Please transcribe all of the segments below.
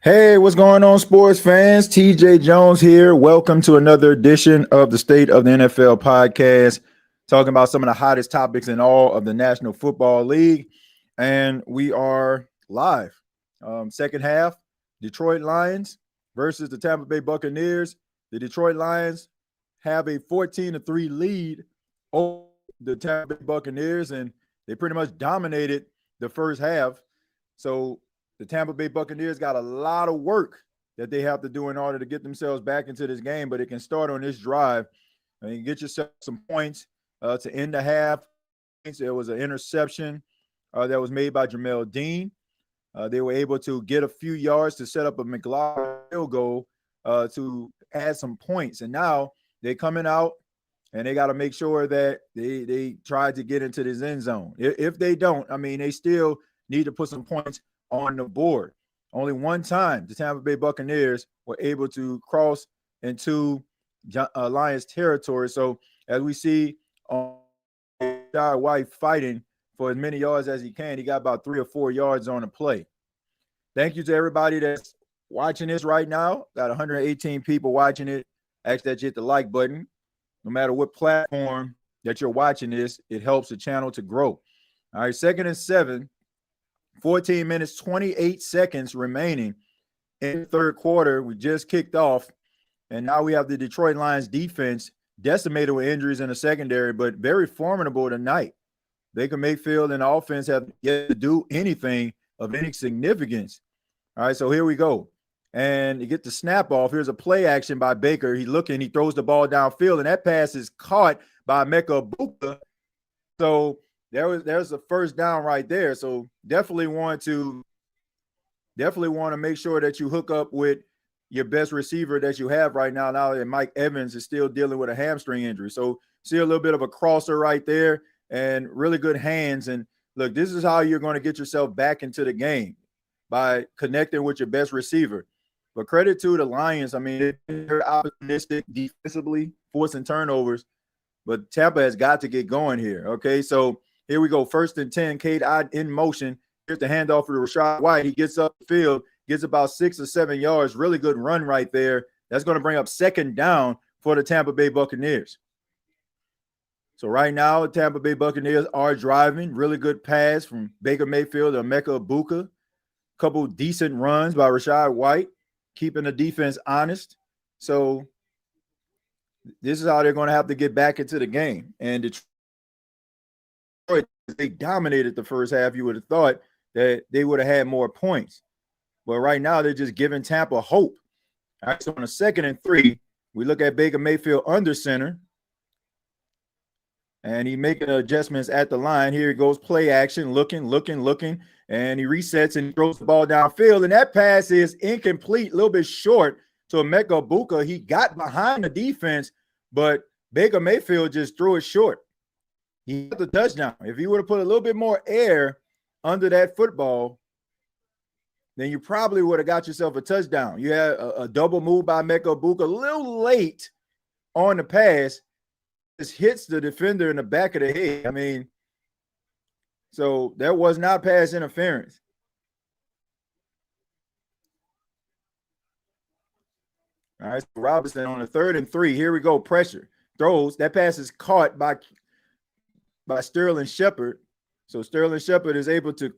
Hey, what's going on, sports fans? TJ Jones here. Welcome to another edition of the State of the NFL podcast, talking about some of the hottest topics in all of the National Football League. And we are live. Second half, Detroit Lions versus the Tampa Bay Buccaneers. The Detroit Lions have a 14-3 lead over the Tampa Bay Buccaneers, and they pretty much dominated the first half. So the Tampa Bay Buccaneers got a lot of work that they have to do in order to get themselves back into this game, but it can start on this drive. I mean, get yourself some points to end the half. There was an interception that was made by Jamel Dean. They were able to get a few yards to set up a McLaughlin field goal to add some points. And now they're coming out, and they got to make sure that they try to get into this end zone. If they don't, I mean, they still need to put some points on the board. Only one time the Tampa Bay Buccaneers were able to cross into Lions territory. So as we see Rashad White fighting for as many yards as he can, he got about 3 or 4 yards on the play. Thank you to everybody that's watching this right now. Got 118 people watching it. Ask that you hit the like button. No matter what platform that you're watching this, it helps the channel to grow. All right, 2nd and 7. 14 minutes, 28 seconds remaining in the third quarter. We just kicked off, and now we have the Detroit Lions defense decimated with injuries in the secondary, but very formidable tonight. Baker Mayfield and the offense have yet to do anything of any significance. All right, so here we go. And you get the snap off. Here's a play action by Baker. He throws the ball downfield, and that pass is caught by Bucs. So there's a first down right there. So definitely want to make sure that you hook up with your best receiver that you have right now. Now that Mike Evans is still dealing with a hamstring injury. So see a little bit of a crosser right there and really good hands. And look, this is how you're going to get yourself back into the game, by connecting with your best receiver. But credit to the Lions. I mean, they're opportunistic defensively, forcing turnovers, but Tampa has got to get going here. Okay, so here we go. 1st and 10, Cade in motion. Here's the handoff for Rashad White. He gets up the field, gets about 6 or 7 yards. Really good run right there. That's going to bring up 2nd down for the Tampa Bay Buccaneers. So right now, the Tampa Bay Buccaneers are driving. Really good pass from Baker Mayfield to Bucs. Couple decent runs by Rashad White, keeping the defense honest. So this is how they're going to have to get back into the game. And Detroit, they dominated the first half. You would have thought that they would have had more points. But right now, they're just giving Tampa hope. All right, so on a 2nd and 3, we look at Baker Mayfield under center. And he making adjustments at the line. Here he goes, play action, looking. And he resets and throws the ball downfield. And that pass is incomplete, a little bit short to Bucs. He got behind the defense, but Baker Mayfield just threw it short. He got the touchdown. If he would have put a little bit more air under that football, then you probably would have got yourself a touchdown. You had a double move by Bucs, a little late on the pass. Just hits the defender in the back of the head. I mean, so that was not pass interference. All right, so Robinson on the 3rd and 3. Here we go, pressure. Throws. That pass is caught by Sterling Shepard. So Sterling Shepard is able to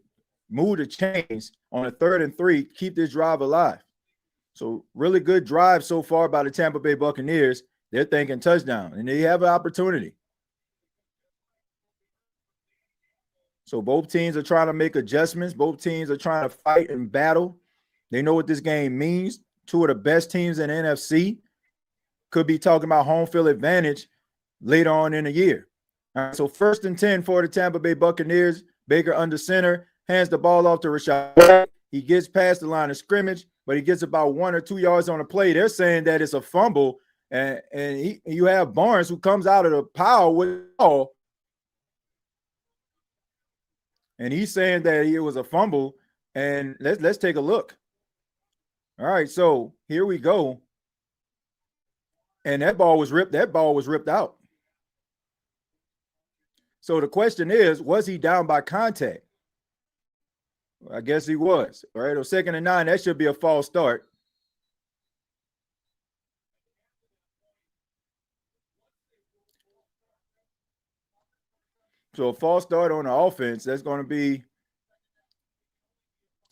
move the chains on a 3rd and 3, keep this drive alive. So really good drive so far by the Tampa Bay Buccaneers. They're thinking touchdown, and they have an opportunity. So both teams are trying to make adjustments. Both teams are trying to fight and battle. They know what this game means. 2 of the best teams in the NFC could be talking about home field advantage later on in the year. All right, so 1st and 10 for the Tampa Bay Buccaneers. Baker under center, hands the ball off to Rashad White. He gets past the line of scrimmage, but he gets about 1 or 2 yards on the play. They're saying that it's a fumble, and you have Barnes who comes out of the pile with the ball, and he's saying that it was a fumble. And let's take a look. All right, so here we go. And that ball was ripped out. So the question is, was he down by contact? I guess he was. All right, on 2nd and 9, that should be a false start. So a false start on the offense, that's going to be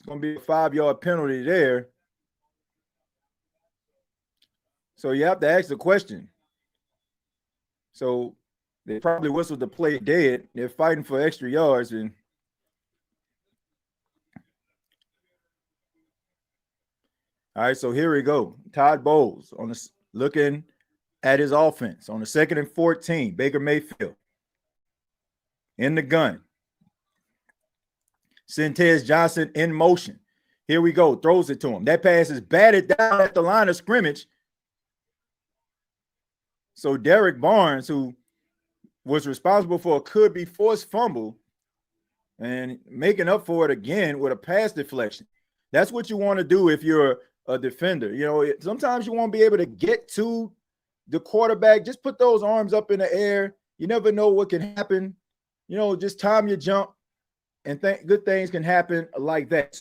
a 5-yard penalty there. So you have to ask the question. So they probably whistled the play dead. They're fighting for extra yards. And all right, so here we go. Todd Bowles looking at his offense on the 2nd and 14. Baker Mayfield in the gun. Tez Johnson in motion. Here we go. Throws it to him. That pass is batted down at the line of scrimmage. So Derek Barnes, who was responsible for a could-be forced fumble, and making up for it again with a pass deflection. That's what you want to do if you're a defender. You know, sometimes you won't be able to get to the quarterback. Just put those arms up in the air. You never know what can happen. You know, just time your jump, and good things can happen like that.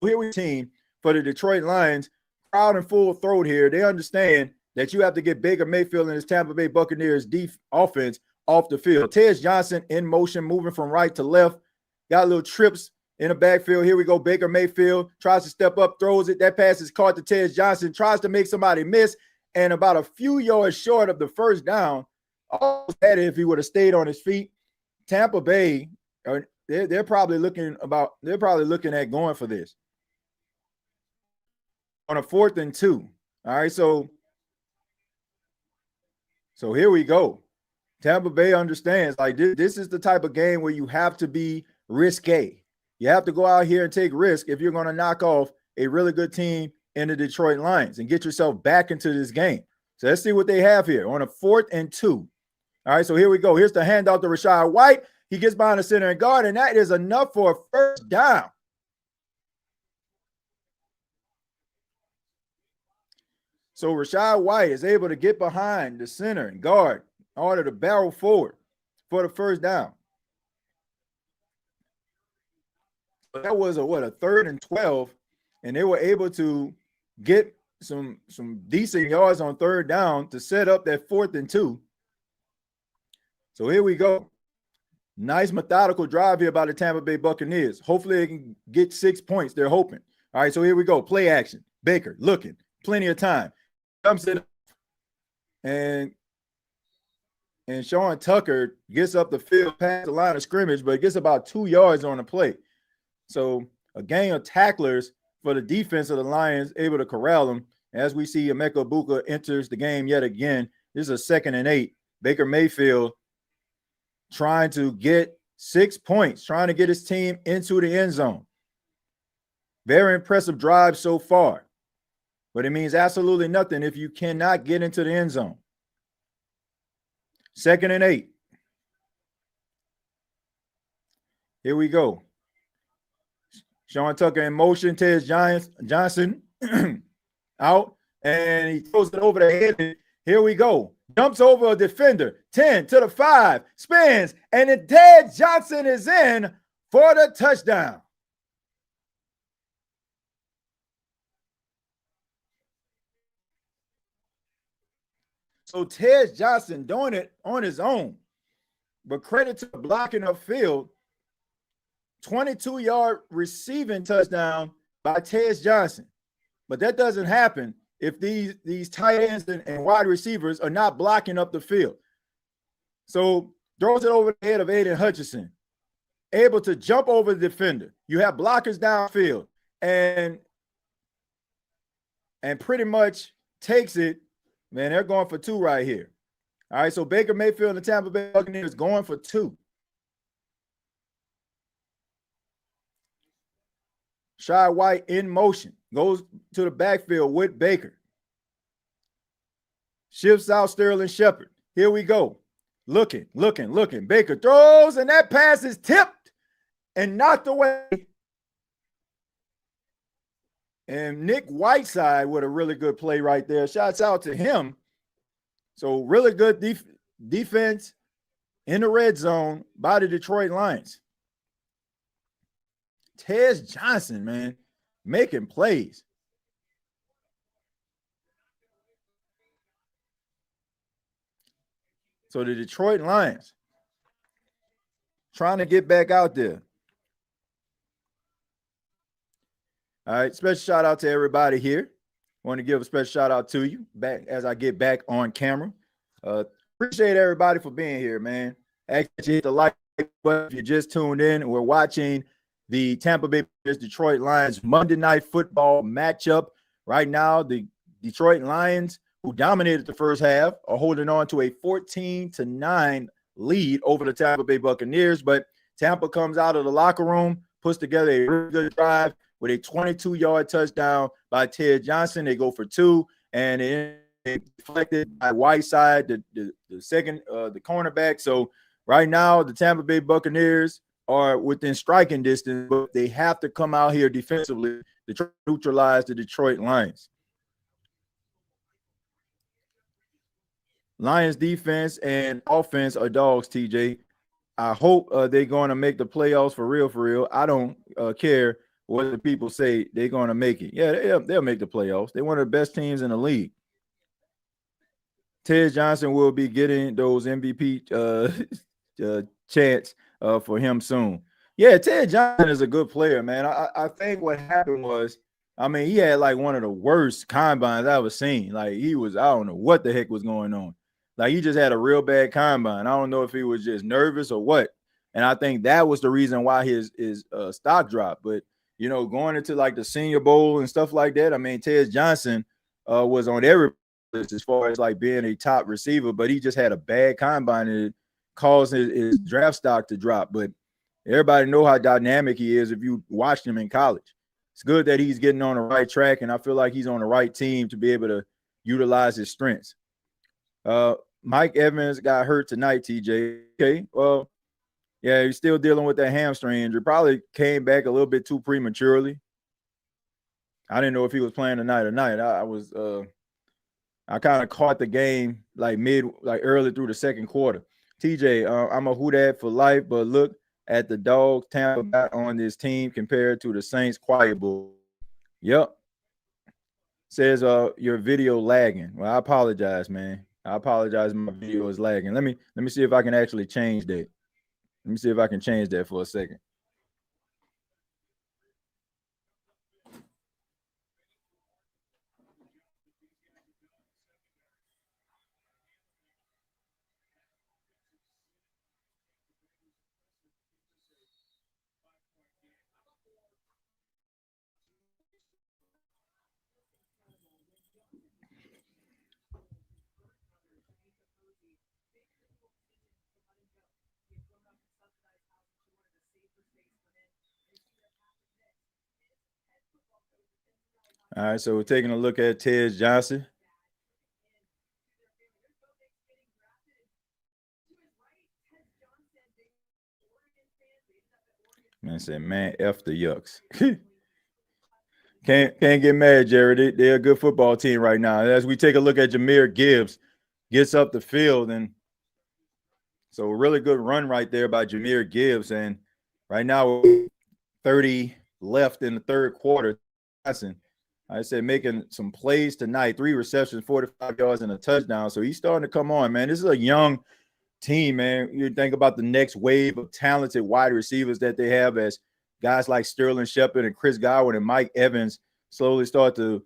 Here we team for the Detroit Lions, proud and full throat here. They understand that you have to get Baker Mayfield and his Tampa Bay Buccaneers offense off the field. Tez Johnson in motion, moving from right to left. Got little trips in the backfield. Here we go. Baker Mayfield tries to step up, throws it. That pass is caught to Tez Johnson, tries to make somebody miss, and about a few yards short of the first down. Almost had it if he would have stayed on his feet. Tampa Bay, they're probably looking at going for this on a 4th and 2. All right, so here we go. Tampa Bay understands, like, this is the type of game where you have to be risque. You have to go out here and take risk if you're going to knock off a really good team in the Detroit Lions and get yourself back into this game. So let's see what they have here on a 4th and 2. All right, so here we go. Here's the handoff to Rachaad White. He gets behind the center and guard, and that is enough for a first down. So Rachaad White is able to get behind the center and guard in order to barrel forward for the first down. That was a 3rd and 12, and they were able to get some decent yards on 3rd down to set up that 4th and 2. So here we go. Nice methodical drive here by the Tampa Bay Buccaneers. Hopefully they can get 6 points. They're hoping. All right, so here we go. Play action. Baker looking. Plenty of time. Jumps in, and Sean Tucker gets up the field past the line of scrimmage, but gets about 2 yards on the play. So a gang of tacklers for the defense of the Lions, able to corral them. As we see, Emeka Egbuka enters the game yet again. This is a 2nd and 8. Baker Mayfield trying to get 6 points, trying to get his team into the end zone. Very impressive drive so far, but it means absolutely nothing if you cannot get into the end zone. 2nd and 8. Here we go. Sean Tucker in motion. Tez Johnson out, and he throws it over the head. Here we go. Jumps over a defender. 10 to the 5. Spins, and then Tez Johnson is in for the touchdown. So Tez Johnson doing it on his own, but credit to the blocking upfield. 22-yard receiving touchdown by Tez Johnson. But that doesn't happen if these tight ends and wide receivers are not blocking up the field. So throws it over the head of Aiden Hutchinson, able to jump over the defender. You have blockers downfield and pretty much takes it. Man, they're going for 2 right here. All right, so Baker Mayfield and the Tampa Bay Buccaneers going for 2. Rachaad White in motion, goes to the backfield with Baker. Shifts out Sterling Shepard. Here we go. Looking. Baker throws, and that pass is tipped and knocked away. And Nick Whiteside with a really good play right there. Shouts out to him. So really good defense in the red zone by the Detroit Lions. Tez Johnson, man, making plays. So the Detroit Lions trying to get back out there. All right, special shout out to everybody here. Want to give a special shout out to you back as I get back on camera. Appreciate everybody for being here, man. Actually, hit the like button if you just tuned in. We're watching the Tampa Bay Detroit Lions Monday Night Football matchup. Right now, the Detroit Lions, who dominated the first half, are holding on to a 14-9 lead over the Tampa Bay Buccaneers. But Tampa comes out of the locker room, puts together a really good drive with a 22-yard touchdown by Ted Johnson. They go for two, and it deflected by Whiteside, the second, the cornerback. So right now, the Tampa Bay Buccaneers are within striking distance, but they have to come out here defensively to neutralize the Detroit Lions. Lions defense and offense are dogs, TJ. I hope they're going to make the playoffs for real, for real. I don't care what the people say. They're going to make it. Yeah, they'll make the playoffs. They're one of the best teams in the league. Ted Johnson will be getting those MVP chance for him soon. Yeah, Ted Johnson is a good player, man. I think what happened was, I mean, he had like one of the worst combines I've ever seen. Like he was, I don't know what the heck was going on. Like he just had a real bad combine. I don't know if he was just nervous or what. And I think that was the reason why his stock dropped. But you know, going into like the Senior Bowl and stuff like that, I mean, Ted Johnson was on every list as far as like being a top receiver, but he just had a bad combine and it caused his draft stock to drop. But everybody know how dynamic he is if you watched him in college. It's good that he's getting on the right track, and I feel like he's on the right team to be able to utilize his strengths. Mike Evans got hurt tonight, TJ. Okay, well, yeah, he's still dealing with that hamstring injury. Probably came back a little bit too prematurely. I didn't know if he was playing tonight or not. I kind of caught the game like early through the second quarter. TJ, I'm a Who Dat for life, but look at the dogs Tampa got on this team compared to the Saints quiet bull. Yep. Says your video lagging. Well, I apologize, man. I apologize. My video is lagging. Let me see if I can actually change that. Let me see if I can change that for a second. All right, so we're taking a look at Ted Johnson. Man said, man, F the Yucks. Can't get mad, Jerry. They're a good football team right now. As we take a look at Jahmyr Gibbs, gets up the field, and so a really good run right there by Jahmyr Gibbs. And right now, 30 left in the third quarter. I said making some plays tonight, 3 receptions, 45 yards, and a touchdown. So he's starting to come on, man. This is a young team, man. You think about the next wave of talented wide receivers that they have as guys like Sterling Shepard and Chris Godwin and Mike Evans slowly start to,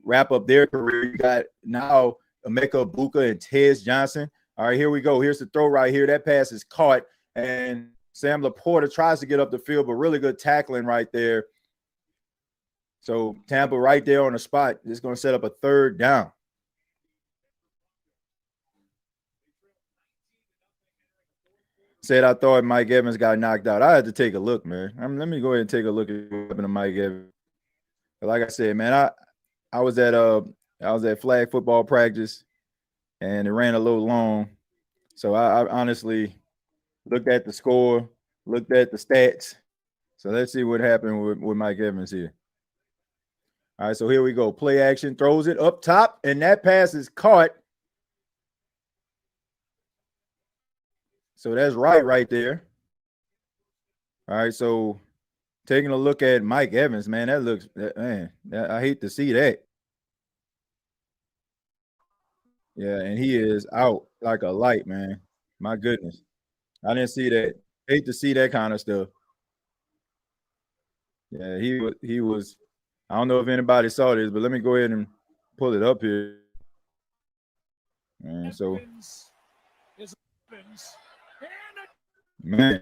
wrap up their career. You got now Emeka Buka and Tez Johnson. All right, here we go. Here's the throw right here. That pass is caught, and Sam Laporta tries to get up the field, but really good tackling right there. So Tampa right there on the spot is going to set up a third down. Said I thought Mike Evans got knocked out. I had to take a look, man. Let me go ahead and take a look at what happened to Mike Evans. But like I said, man, I was at flag football practice, and it ran a little long. So I honestly looked at the score, looked at the stats. So let's see what happened with Mike Evans here. All right, so here we go. Play action, throws it up top, and that pass is caught. So that's right there. All right, so Taking a look at Mike Evans, man, I hate to see that. Yeah, and he is out like a light, man. My goodness. I didn't see that. Hate to see that kind of stuff. Yeah, he was. I don't know if anybody saw this, but let me go ahead and pull it up here. And so, man.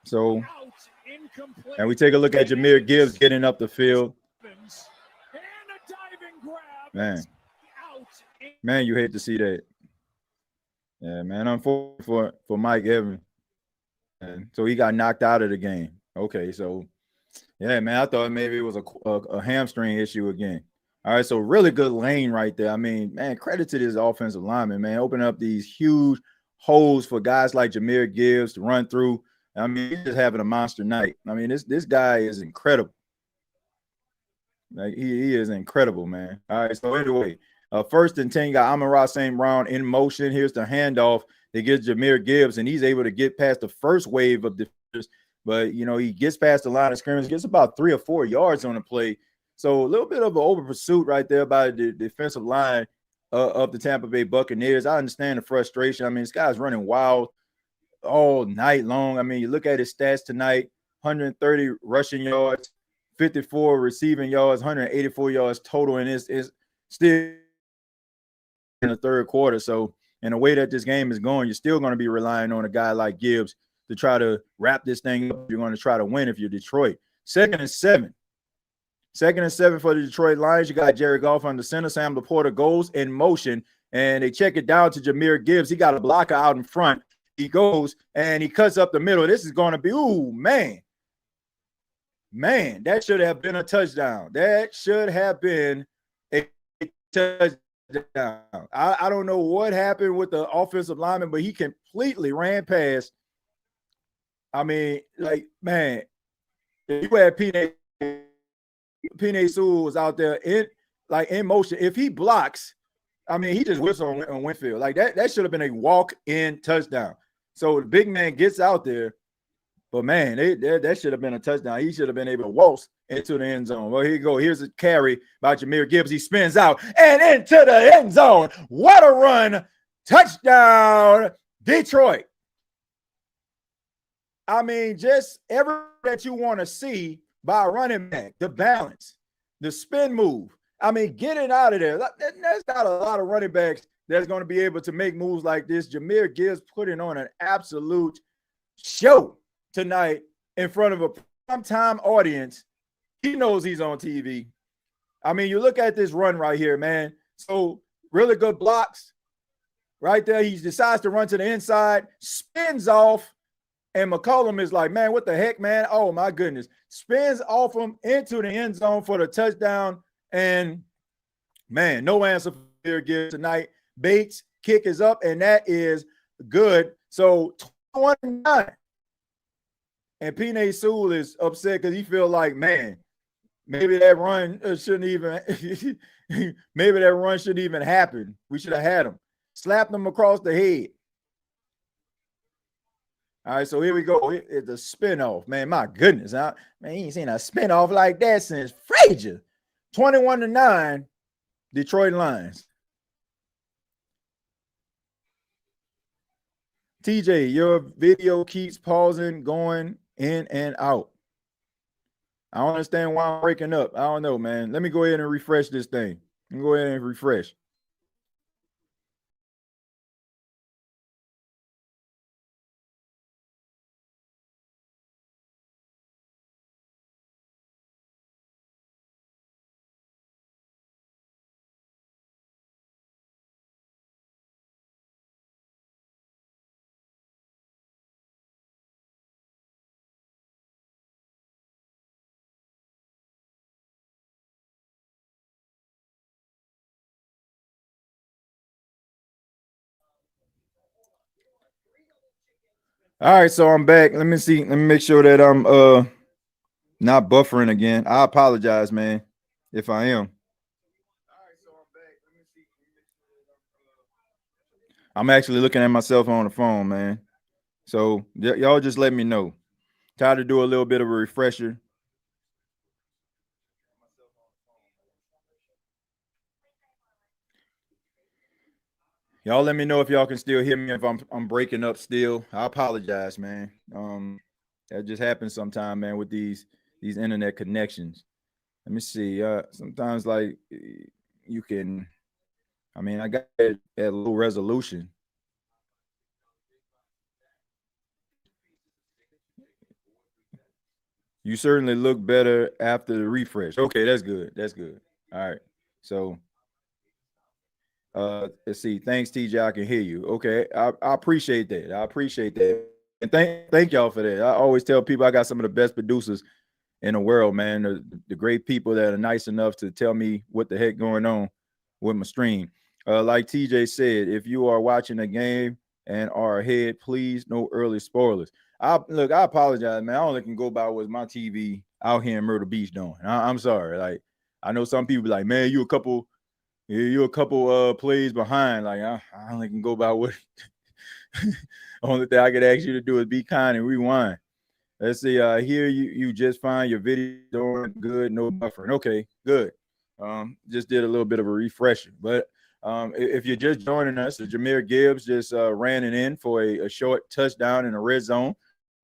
So, and we take a look at Jahmyr Gibbs getting up the field. Man, you hate to see that. Yeah, man. Unfortunate for Mike Evans. And so he got knocked out of the game. Okay, so yeah, man. I thought maybe it was a hamstring issue again. All right, so really good lane right there. I mean, man, credit to this offensive lineman, man. Opening up these huge holes for guys like Jahmyr Gibbs to run through. I mean, he's just having a monster night. I mean, this guy is incredible. Like he is incredible, man. All right, so anyway, 1st and 10, you got Amon-Ra St. Brown in motion. Here's the handoff. They get Jahmyr Gibbs, and he's able to get past the first wave of defenders. But, you know, he gets past the line of scrimmage, gets about 3 or 4 yards on the play. So a little bit of an over pursuit right there by the defensive line of the Tampa Bay Buccaneers. I understand the frustration. I mean, this guy's running wild all night long. I mean, you look at his stats tonight, 130 rushing yards, 54 receiving yards, 184 yards total, and it's still in the third quarter. So in the way that this game is going, you're still going to be relying on a guy like Gibbs to try to wrap this thing up. You're going to try to win if you're Detroit. 2nd and 7. 2nd and 7 for the Detroit Lions. You got Jared Goff on the center. Sam Laporta goes in motion, and they check it down to Jahmyr Gibbs. He got a blocker out in front. He goes, and he cuts up the middle. This is going to be, ooh, man. Man, that should have been a touchdown. That should have been a touchdown. I don't know what happened with the offensive lineman, but he completely ran past. I mean, like, man, if you had Penei Sewell was out there in motion. If he blocks, I mean, he just whips on Winfield. Like that should have been a walk-in touchdown. So the big man gets out there, but man, that should have been a touchdown. He should have been able to waltz into the end zone. Well, here you go. Here's a carry by Jahmyr Gibbs. He spins out and into the end zone. What a run. Touchdown, Detroit. I mean, just everything that you want to see by a running back, the balance, the spin move. I mean, get it out of there. There's not a lot of running backs that's going to be able to make moves like this. Jahmyr Gibbs putting on an absolute show tonight in front of a primetime audience. He knows he's on TV. I mean, you look at this run right here, man. So really good blocks right there. He decides to run to the inside, spins off, and McCollum is like, man, what the heck, man? Oh, my goodness. Spins off him into the end zone for the touchdown. And, man, no answer for Jahmyr Gibbs tonight. Bates' kick is up, and that is good. So 21-9. And Penei Sewell is upset because he feels like, man, maybe that run shouldn't even happen. We should have had him. Slapped him across the head. All right, so here we go. It's a spin-off. Man, my goodness. Man, he ain't seen a spin-off like that since Frazier. 21-9, Detroit Lions. TJ, your video keeps pausing, going in and out. I don't understand why I'm breaking up. I don't know, man. Let me go ahead and refresh this thing. Let me go ahead and refresh. All right, so I'm back. Let me see. Let me make sure that I'm not buffering again. I apologize, man, if I am. I'm actually looking at myself on the phone, man. So y'all just let me know. Try to do a little bit of a refresher. Y'all let me know if y'all can still hear me, if I'm breaking up still. I apologize, man. That just happens sometime, man, with these internet connections. Let me see. Sometimes like you can, I mean, I got that low resolution. You certainly look better after the refresh. Okay, that's good. That's good. All right. So let's see. Thanks, TJ. I can hear you. Okay. I appreciate that. I appreciate that. And thank y'all for that. I always tell people I got some of the best producers in the world, man. The great people that are nice enough to tell me what the heck going on with my stream. Like TJ said, if you are watching a game and are ahead, please no early spoilers. I apologize, man. I only can go by what's my TV out here in Myrtle Beach doing. I'm sorry. Like, I know some people like, man, you a couple plays behind. Like, I only can go by what only thing I could ask you to do is be kind and rewind. Let's see. Here you just find your video doing good, no buffering. Okay, good. Just did a little bit of a refresher. But if you're just joining us, Jahmyr Gibbs just ran it in for a short touchdown in the red zone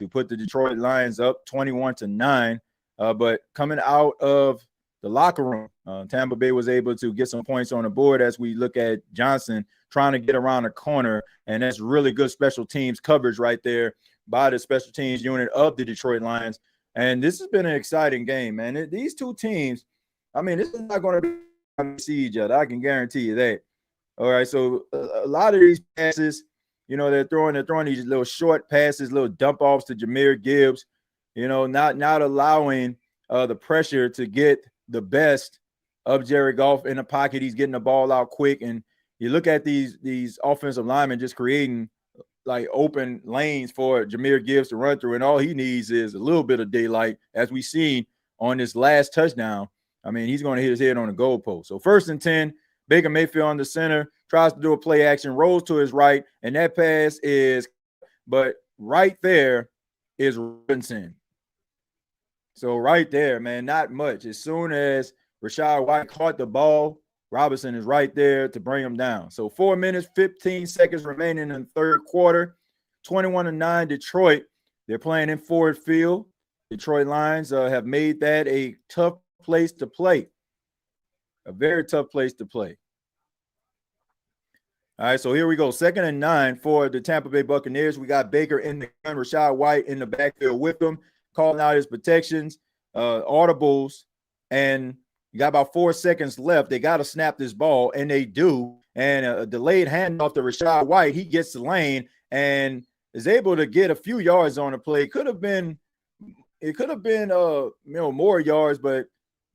to put the Detroit Lions up 21-9. But coming out of the locker room, Tampa Bay was able to get some points on the board as we look at Johnson trying to get around the corner. And that's really good special teams coverage right there by the special teams unit of the Detroit Lions. And this has been an exciting game, man. These two teams, I mean, this is not going to be see each other. I can guarantee you that. All right, so a lot of these passes, you know, they're throwing these little short passes, little dump offs to Jahmyr Gibbs, you know, not allowing the pressure to get the best of Jared Goff in the pocket. He's getting the ball out quick, and you look at these offensive linemen just creating like open lanes for Jahmyr Gibbs to run through, and all he needs is a little bit of daylight, as we seen on this last touchdown. I mean, he's going to hit his head on the goalpost. So 1st and 10, Baker Mayfield on the center, tries to do a play action, rolls to his right, and that pass is, but right there is Robinson. So right there, man, not much. As soon as Rachaad White caught the ball, Robinson is right there to bring him down. So 4 minutes, 15 seconds remaining in the third quarter. 21-9 Detroit. They're playing in Ford Field. Detroit Lions have made that a tough place to play. A very tough place to play. All right, so here we go. 2nd and 9 for the Tampa Bay Buccaneers. We got Baker in the gun, Rachaad White in the backfield with them, calling out his protections, audibles, and you got about 4 seconds left. They got to snap this ball, and they do. And a delayed handoff to Rachaad White. He gets the lane and is able to get a few yards on the play. It could have been more yards, but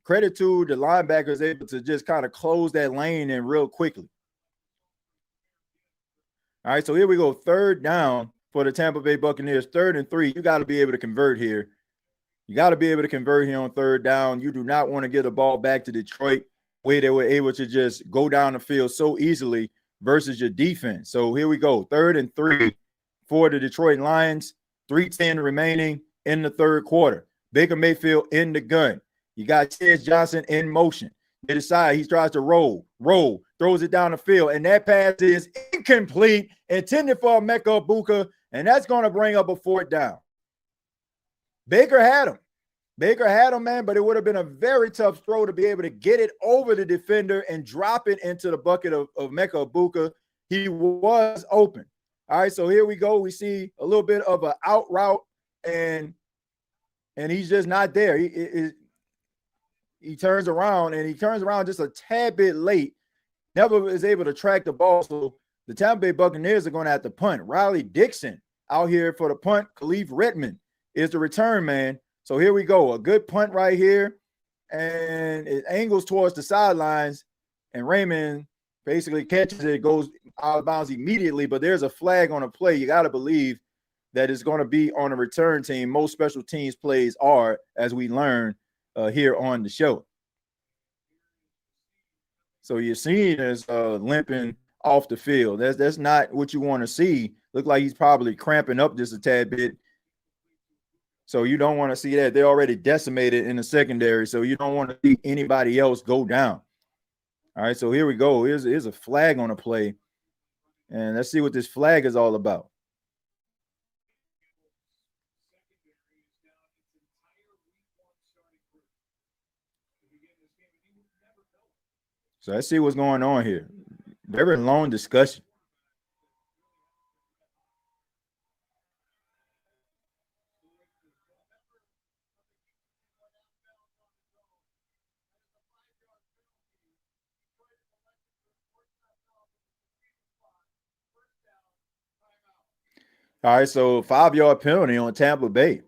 credit to the linebackers able to just kind of close that lane in real quickly. All right, so here we go. 3rd down for the Tampa Bay Buccaneers. 3rd and 3. You got to be able to convert here. You got to be able to convert here on 3rd down. You do not want to get the ball back to Detroit where they were able to just go down the field so easily versus your defense. So here we go. 3rd and 3 for the Detroit Lions. 3:10 remaining in the third quarter. Baker Mayfield in the gun. You got Chaz Johnson in motion. They decide he tries to roll, throws it down the field, and that pass is incomplete, intended for Emeka Egbuka, and that's going to bring up a 4th down. Baker had him, man, but it would have been a very tough throw to be able to get it over the defender and drop it into the bucket of Emeka Egbuka. He was open. All right, so here we go. We see a little bit of an out route, and he's just not there. He turns around, and he turns around just a tad bit late. Never is able to track the ball, so the Tampa Bay Buccaneers are going to have to punt. Riley Dixon out here for the punt. Khalif Redmond is the return man. So here we go. A good punt right here, and it angles towards the sidelines, and Raymond basically catches it. It goes out of bounds immediately, but there's a flag on a play. You got to believe that it's going to be on a return team. Most special teams plays are, as we learn here on the show. So you're seeing us limping off the field. That's not what you want to see. Look like he's probably cramping up just a tad bit. So you don't want to see that. They're already decimated in the secondary, so you don't want to see anybody else go down. All right, so here we go. Here's a flag on the play, and let's see what this flag is all about. So let's see what's going on here. Very long discussion. All right, so 5-yard penalty on Tampa Bay.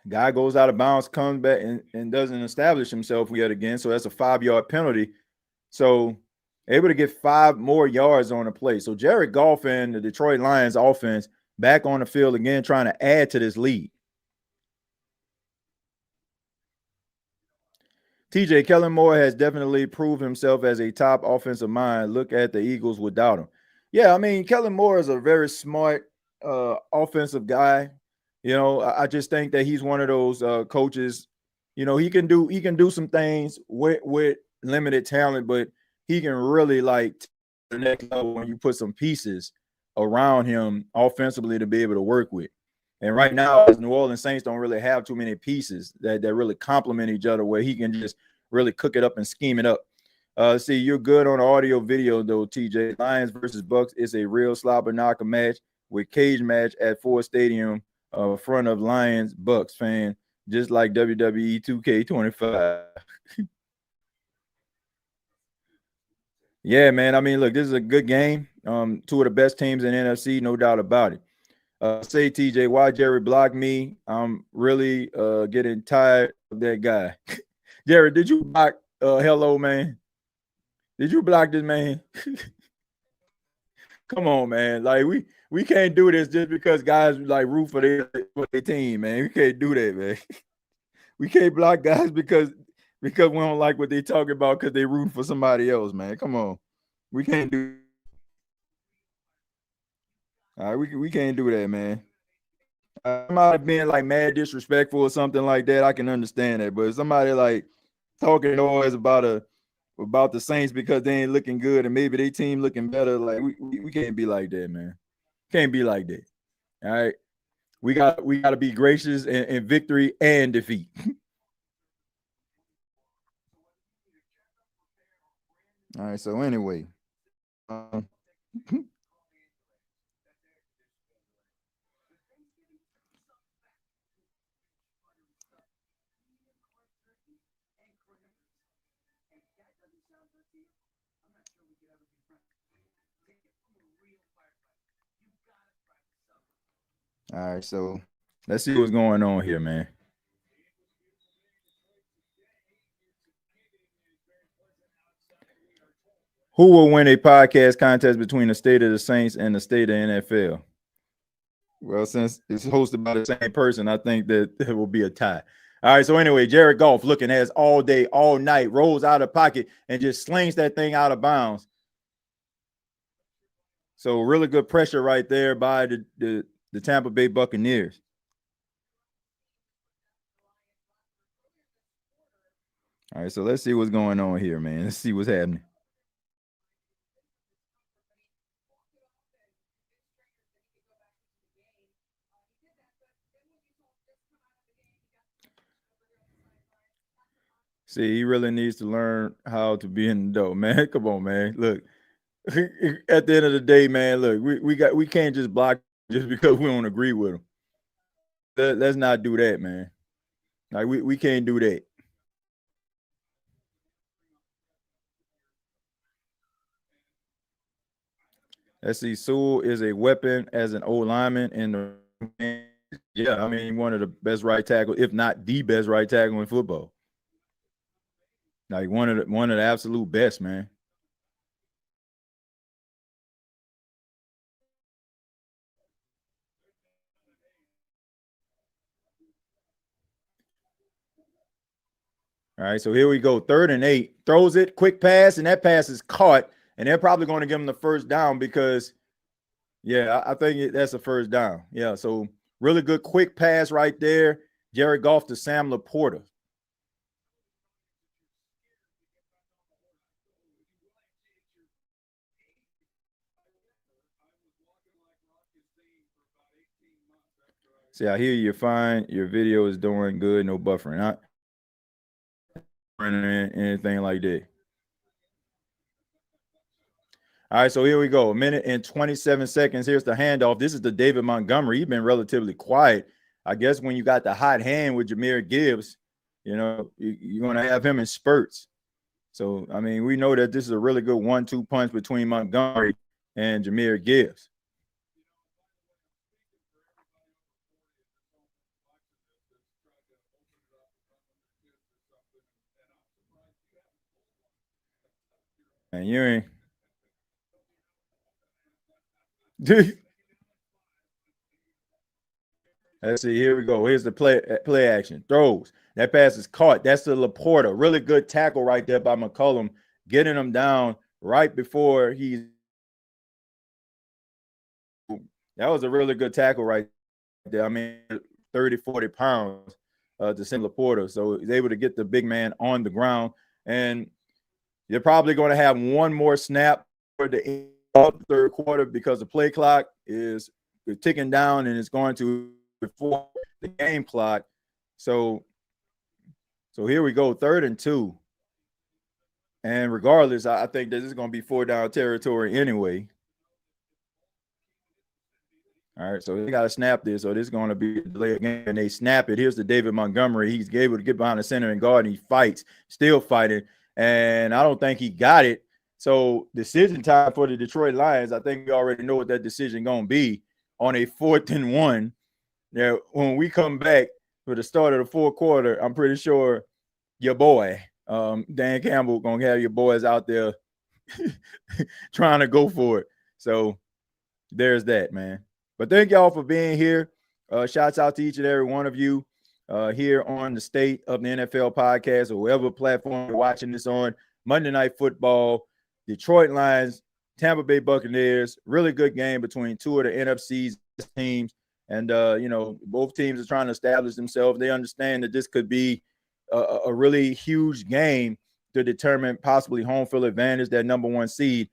Guy goes out of bounds, comes back, and doesn't establish himself yet again. So that's a 5-yard penalty. So able to get 5 more yards on the play. So Jared Goff and the Detroit Lions offense back on the field again, trying to add to this lead. TJ, Kellen Moore has definitely proved himself as a top offensive mind. Look at the Eagles without him. Yeah, I mean, Kellen Moore is a very smart offensive guy. I just think that he's one of those coaches. He can do some things with limited talent, but he can really like the next level when you put some pieces around him offensively to be able to work with. And right now, as New Orleans Saints don't really have too many pieces that really complement each other where he can just really cook it up and scheme it up. See, you're good on the audio video, though, TJ. Lions versus Bucs is a real slobber knocker match with cage match at Ford Stadium front of Lions Bucs fan, just like WWE 2K25. Yeah, man. I mean, look, this is a good game. Two of the best teams in NFC, no doubt about it. Say, TJ, why Jerry blocked me? I'm really getting tired of that guy. Jerry, did you block Hello, man? Did you block this man? Come on, man. Like we can't do this just because guys like root for their team, man. We can't do that, man. We can't block guys because we don't like what they talking about because they root for somebody else, man. Come on. We can't do. All right, we can't do that, man. Somebody being like mad disrespectful or something like that, I can understand that. But somebody like talking noise about the Saints because they ain't looking good and maybe their team looking better, like we can't be like that, man. Can't be like that. All right. We got to be gracious in victory and defeat. All right. So anyway. All right, so let's see what's going on here, man. Who will win a podcast contest between the state of the Saints and the state of NFL? Well, since it's hosted by the same person, I think that it will be a tie. All right, so anyway, Jared Goff looking has all day, all night, rolls out of pocket and just slings that thing out of bounds. So really good pressure right there by the Tampa Bay Buccaneers. All right, so let's see what's going on here, man. Let's see what's happening. See, he really needs to learn how to be an adult, man. Come on, man. Look, at the end of the day, man, look, we can't just block just because we don't agree with him. Let's not do that, man. Like we can't do that. Let's see. Sewell is a weapon as an old lineman in the yeah. I mean, one of the best right tackle, if not the best right tackle in football. Like one of the absolute best, man. All right, so here we go. 3rd and 8. Throws it, quick pass, and that pass is caught. And they're probably going to give him the first down because, yeah, I think that's a first down. Yeah, so really good quick pass right there. Jared Goff to Sam Laporta. See, I hear you're fine. Your video is doing good. No buffering. Not anything like that. All right, so here we go. A minute and 27 seconds. Here's the handoff. This is the David Montgomery. He's been relatively quiet. I guess when you got the hot hand with Jahmyr Gibbs, you're going to have him in spurts. So, I mean, we know that this is a really good 1-2 punch between Montgomery and Jahmyr Gibbs. And you ain't. Let's see. Here we go. Here's the play action. Throws. That pass is caught. That's the Laporta. Really good tackle right there by McCollum, getting him down right before he's. That was a really good tackle right there. I mean, 30, 40 pounds to send Laporta. So he's able to get the big man on the ground. And you're probably going to have one more snap for the end of the third quarter because the play clock is ticking down and it's going to before the game clock. So here we go, 3rd and 2. And regardless, I think this is going to be 4-down territory anyway. All right, so they got to snap this. So this is going to be a delay again. And they snap it. Here's the David Montgomery. He's able to get behind the center and guard, and he fights, still fighting. And I don't think he got it. So decision time for the Detroit Lions. I think we already know what that decision going to be on a 4th and 1. Now, when we come back for the start of the fourth quarter, I'm pretty sure your boy, Dan Campbell, going to have your boys out there trying to go for it. So there's that, man. But thank y'all for being here. Shouts out to each and every one of you here on the State of the NFL podcast or whatever platform you're watching this on. Monday Night Football, Detroit Lions, Tampa Bay Buccaneers. Really good game between two of the NFC's teams. And, both teams are trying to establish themselves. They understand that this could be a really huge game to determine possibly home field advantage, that number 1 seed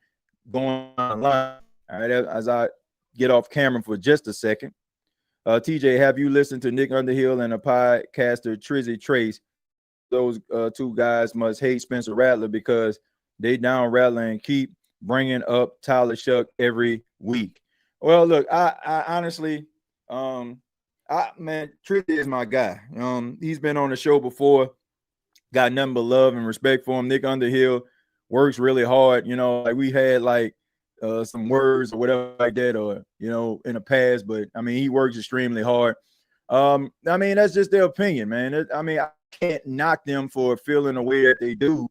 going on the line. All right, as I get off camera for just a second. TJ, have you listened to Nick Underhill and a podcaster, Trizzy Trace? Those two guys must hate Spencer Rattler because they down Rattler and keep bringing up Tyler Shuck every week. Well, look, I honestly, Trizzy is my guy. He's been on the show before. Got nothing but love and respect for him. Nick Underhill works really hard. Like we had some words or whatever like that, or in the past, but I mean he works extremely hard. That's just their opinion, man. I can't knock them for feeling the way that they do.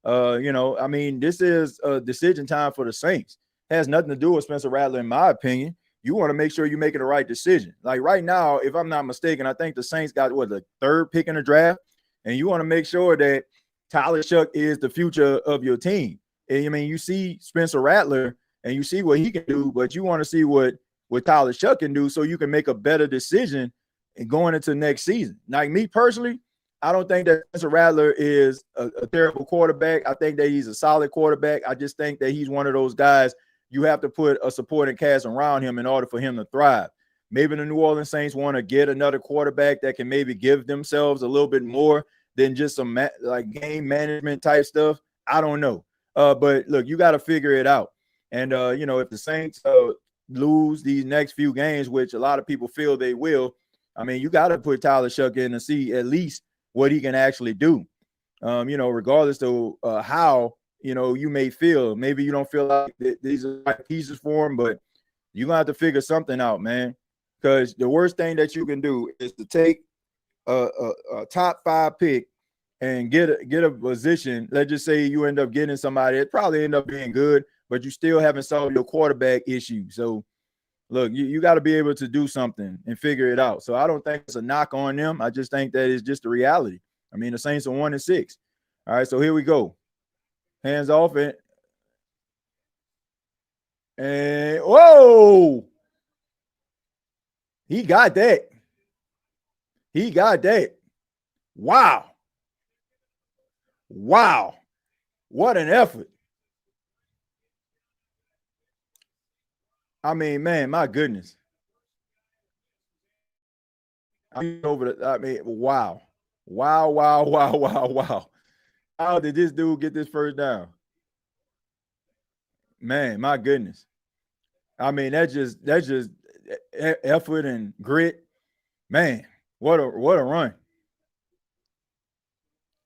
This is a decision time for the Saints. It has nothing to do with Spencer Rattler, in my opinion. You want to make sure you're making the right decision. Like right now, if I'm not mistaken, I think the Saints got the 3rd pick in the draft, and you want to make sure that Tyler Shuck is the future of your team. And, you see Spencer Rattler and you see what he can do, but you want to see what Tyler Shuck can do so you can make a better decision and going into next season. Like me personally, I don't think that Spencer Rattler is a terrible quarterback. I think that he's a solid quarterback. I just think that he's one of those guys you have to put a supporting cast around him in order for him to thrive. Maybe the New Orleans Saints want to get another quarterback that can maybe give themselves a little bit more than just some game management type stuff. I don't know. But look, you got to figure it out. And, if the Saints lose these next few games, which a lot of people feel they will, you got to put Tyler Shuck in to see at least what he can actually do, regardless of how, you may feel. Maybe you don't feel like these are right pieces for him, but you're going to have to figure something out, man, because the worst thing that you can do is to take a top 5 pick and get a position. Let's just say you end up getting somebody that probably end up being good, but you still haven't solved your quarterback issue. So, look, you got to be able to do something and figure it out. So I don't think it's a knock on them. I just think that it's just the reality. The Saints are 1-6. All right, so here we go. Hands off it. And whoa! He got that. He got that. Wow. Wow. What an effort. I mean, man, my goodness. Wow. Wow, wow, wow, wow, wow. How did this dude get this first down? Man, my goodness. I mean, that's just effort and grit. Man, what a run.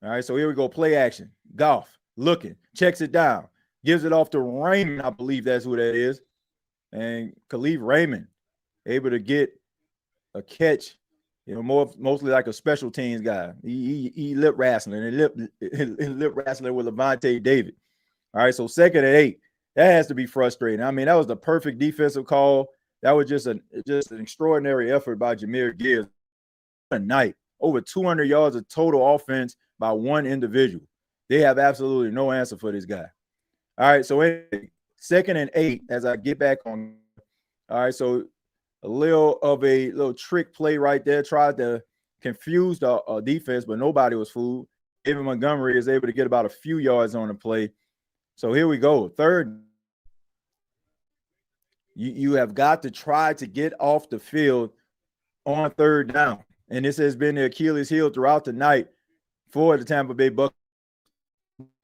All right, so here we go. Play action. Goff looking, checks it down, gives it off to Raymond. I believe that's who that is. And Khalif Raymond able to get a catch, mostly like a special teams guy. He lip wrestling and lip wrestling with Levante David. All right, so 2nd and 8. That has to be frustrating. I mean, that was the perfect defensive call. That was just an extraordinary effort by Jahmyr Gibbs. A night, over 200 yards of total offense by one individual. They have absolutely no answer for this guy. All right, so anyway, 2nd and 8 as I get back on. All right, so a little trick play right there. Tried to confuse the defense, but nobody was fooled. David Montgomery is able to get about a few yards on the play. So here we go. 3rd. You have got to try to get off the field on 3rd down. And this has been the Achilles heel throughout the night for the Tampa Bay Buccaneers.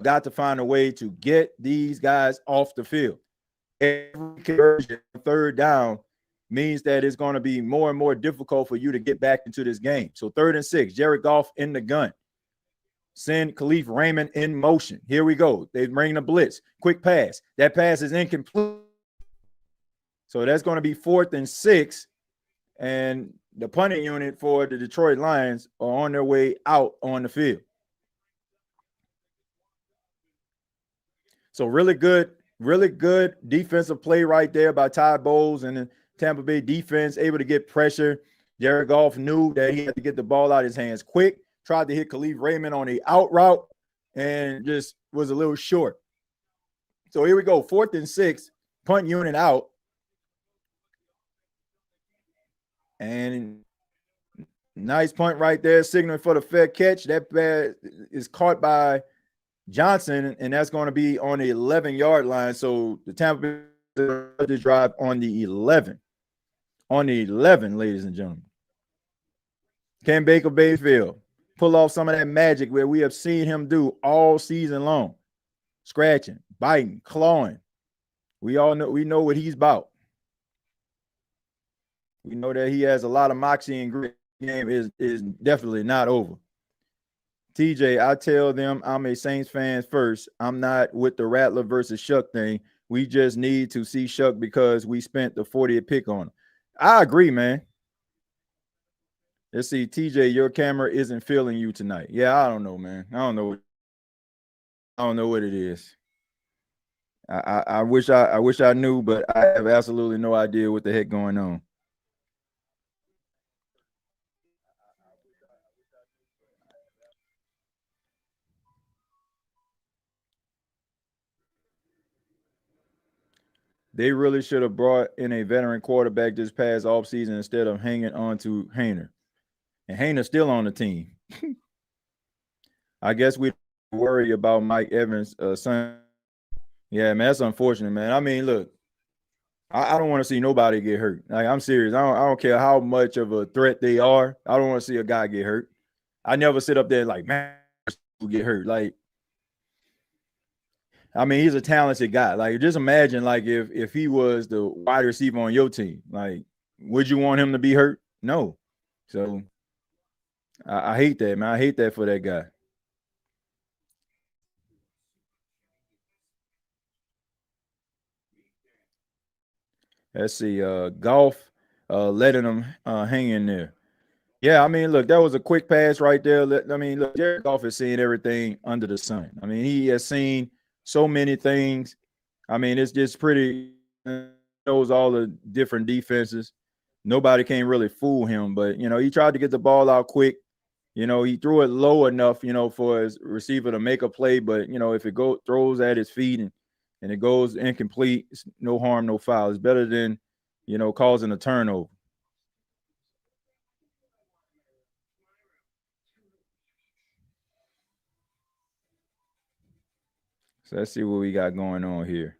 Got to find a way to get these guys off the field. Every conversion 3rd down means that it's going to be more and more difficult for you to get back into this game. So 3rd and 6, Jared Goff in the gun. Send Khalif Raymond in motion. Here we go. They bring the blitz. Quick pass. That pass is incomplete. So that's going to be 4th and 6. And the punting unit for the Detroit Lions are on their way out on the field. So really good defensive play right there by Ty Bowles and the Tampa Bay defense, able to get pressure. Jared Goff knew that he had to get the ball out of his hands quick, tried to hit Khalif Raymond on the out route and just was a little short. So here we go, 4th and 6, punt unit out. And nice punt right there, signaling for the fair catch. That pass is caught by Johnson, and that's going to be on the 11-yard line. So the Tampa Bay drive on the 11. On the 11, ladies and gentlemen. Can Baker Mayfield pull off some of that magic where we have seen him do all season long? Scratching, biting, clawing. We know what he's about. We know that he has a lot of moxie and grit. Game is definitely not over. TJ, I tell them I'm a Saints fan first. I'm not with the Rattler versus Shuck thing. We just need to see Shuck because we spent the 40th pick on him. I agree, man. Let's see, TJ, your camera isn't feeling you tonight. Yeah, I don't know, man. I don't know what it is. I wish I knew, but I have absolutely no idea what the heck going on. They really should have brought in a veteran quarterback this past offseason instead of hanging on to Haener. And Haener's still on the team. I guess we worry about Mike Evans' son. Yeah, man, that's unfortunate, man. I mean, look, I don't want to see nobody get hurt. Like, I'm serious. I don't care how much of a threat they are. I don't want to see a guy get hurt. I never sit up there like, man, get hurt. Like, I mean, he's a talented guy. Like, just imagine, like, if he was the wide receiver on your team, like, would you want him to be hurt? No. So I hate that, man. I hate that for that guy. Let's see. Golf letting him hang in there. Yeah, I mean, look, that was a quick pass right there. I mean, look, Jared Goff has seen everything under the sun. I mean, he has seen so many things. I mean, it's just pretty knows all the different defenses. Nobody can really fool him, but he tried to get the ball out quick. He threw it low enough, for his receiver to make a play. But if it throws at his feet and it goes incomplete, it's no harm, no foul. It's better than causing a turnover. So let's see what we got going on here.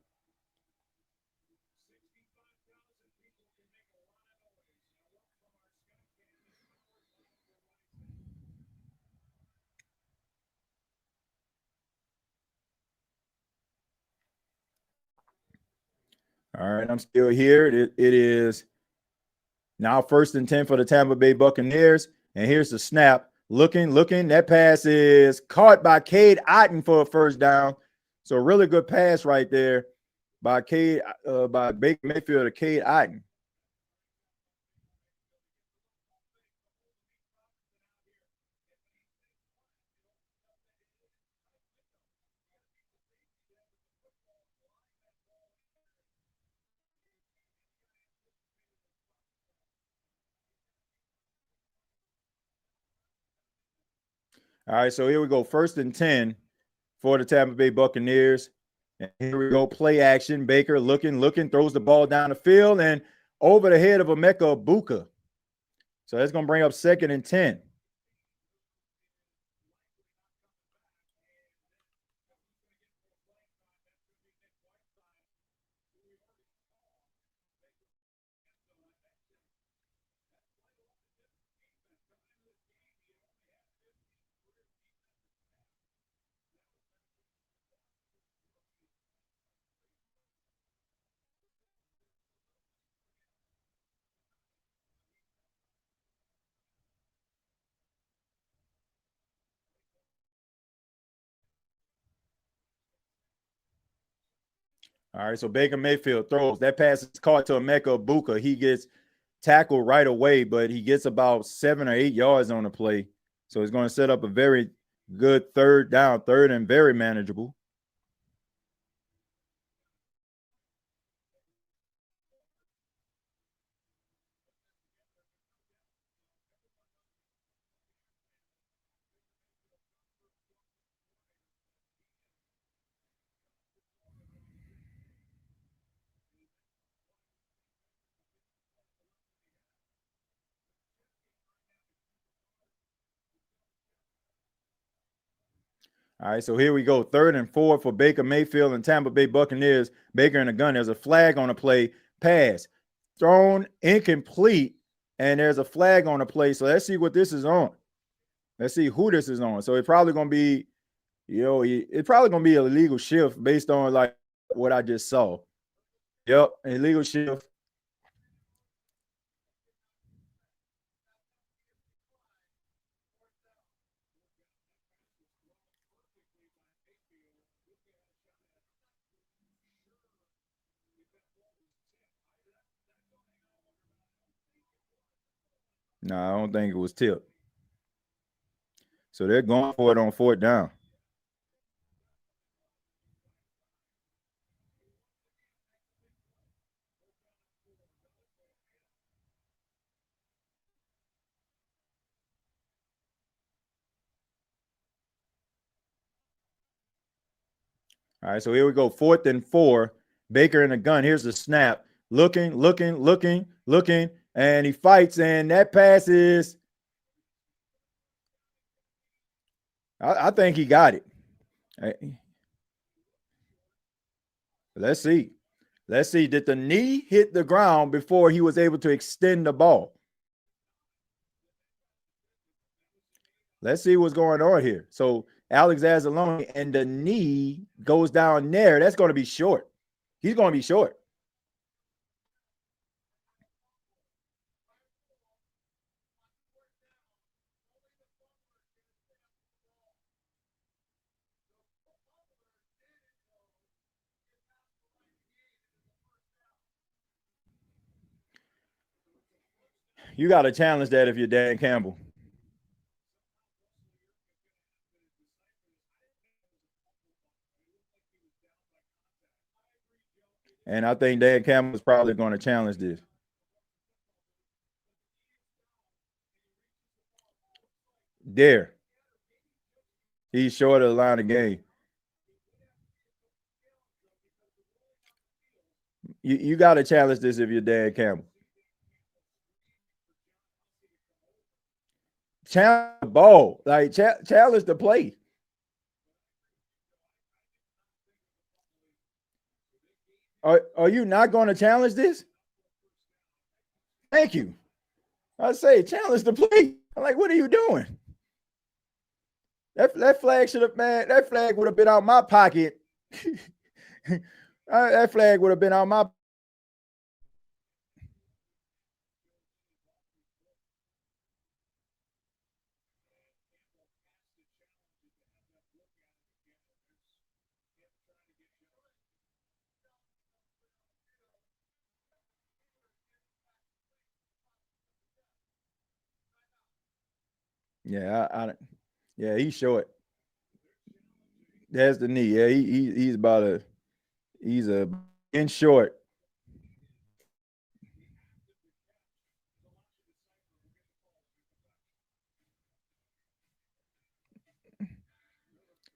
All right, I'm still here. It is now 1st and 10 for the Tampa Bay Buccaneers. And here's the snap. Looking. That pass is caught by Cade Otton for a first down. So a really good pass right there by Baker Mayfield to Cade Otton. All right, so here we go. 1st and 10 for the Tampa Bay Buccaneers. And here we go. Play action. Baker looking, throws the ball down the field and over the head of Emeka Egbuka. So that's going to bring up 2nd and 10. All right, so Baker Mayfield throws. That pass is caught to Emeka Egbuka. He gets tackled right away, but he gets about 7 or 8 yards on the play. So he's going to set up a very good third down, third and very manageable. All right, so here we go. 3rd and 4 for Baker Mayfield and Tampa Bay Buccaneers. Baker in the gun. There's a flag on the play. Pass. Thrown incomplete. And there's a flag on the play. So let's see what this is on. Let's see who this is on. So it's probably going to be, it's probably going to be an illegal shift based on like what I just saw. Yep, illegal shift. No, I don't think it was tipped. So they're going for it on 4th down. All right, so here we go. 4th and 4. Baker in the gun. Here's the snap. Looking, and he fights, and that pass is. I think he got it. Let's see. Did the knee hit the ground before he was able to extend the ball? Let's see what's going on here. So Alex Anzalone, and the knee goes down there. That's going to be short. He's going to be short. You got to challenge that if you're Dan Campbell. And I think Dan Campbell is probably going to challenge this. There. He's short of the line of game. You got to challenge this if you're Dan Campbell. Challenge the ball. Like, challenge the play. Are you not going to challenge this? Thank you. I say challenge the play. I'm like, what are you doing? That flag should have, man. That flag would have been out my pocket. That flag would have been out my. Yeah, yeah, he's short. That's the knee. Yeah, he's about he's a in short.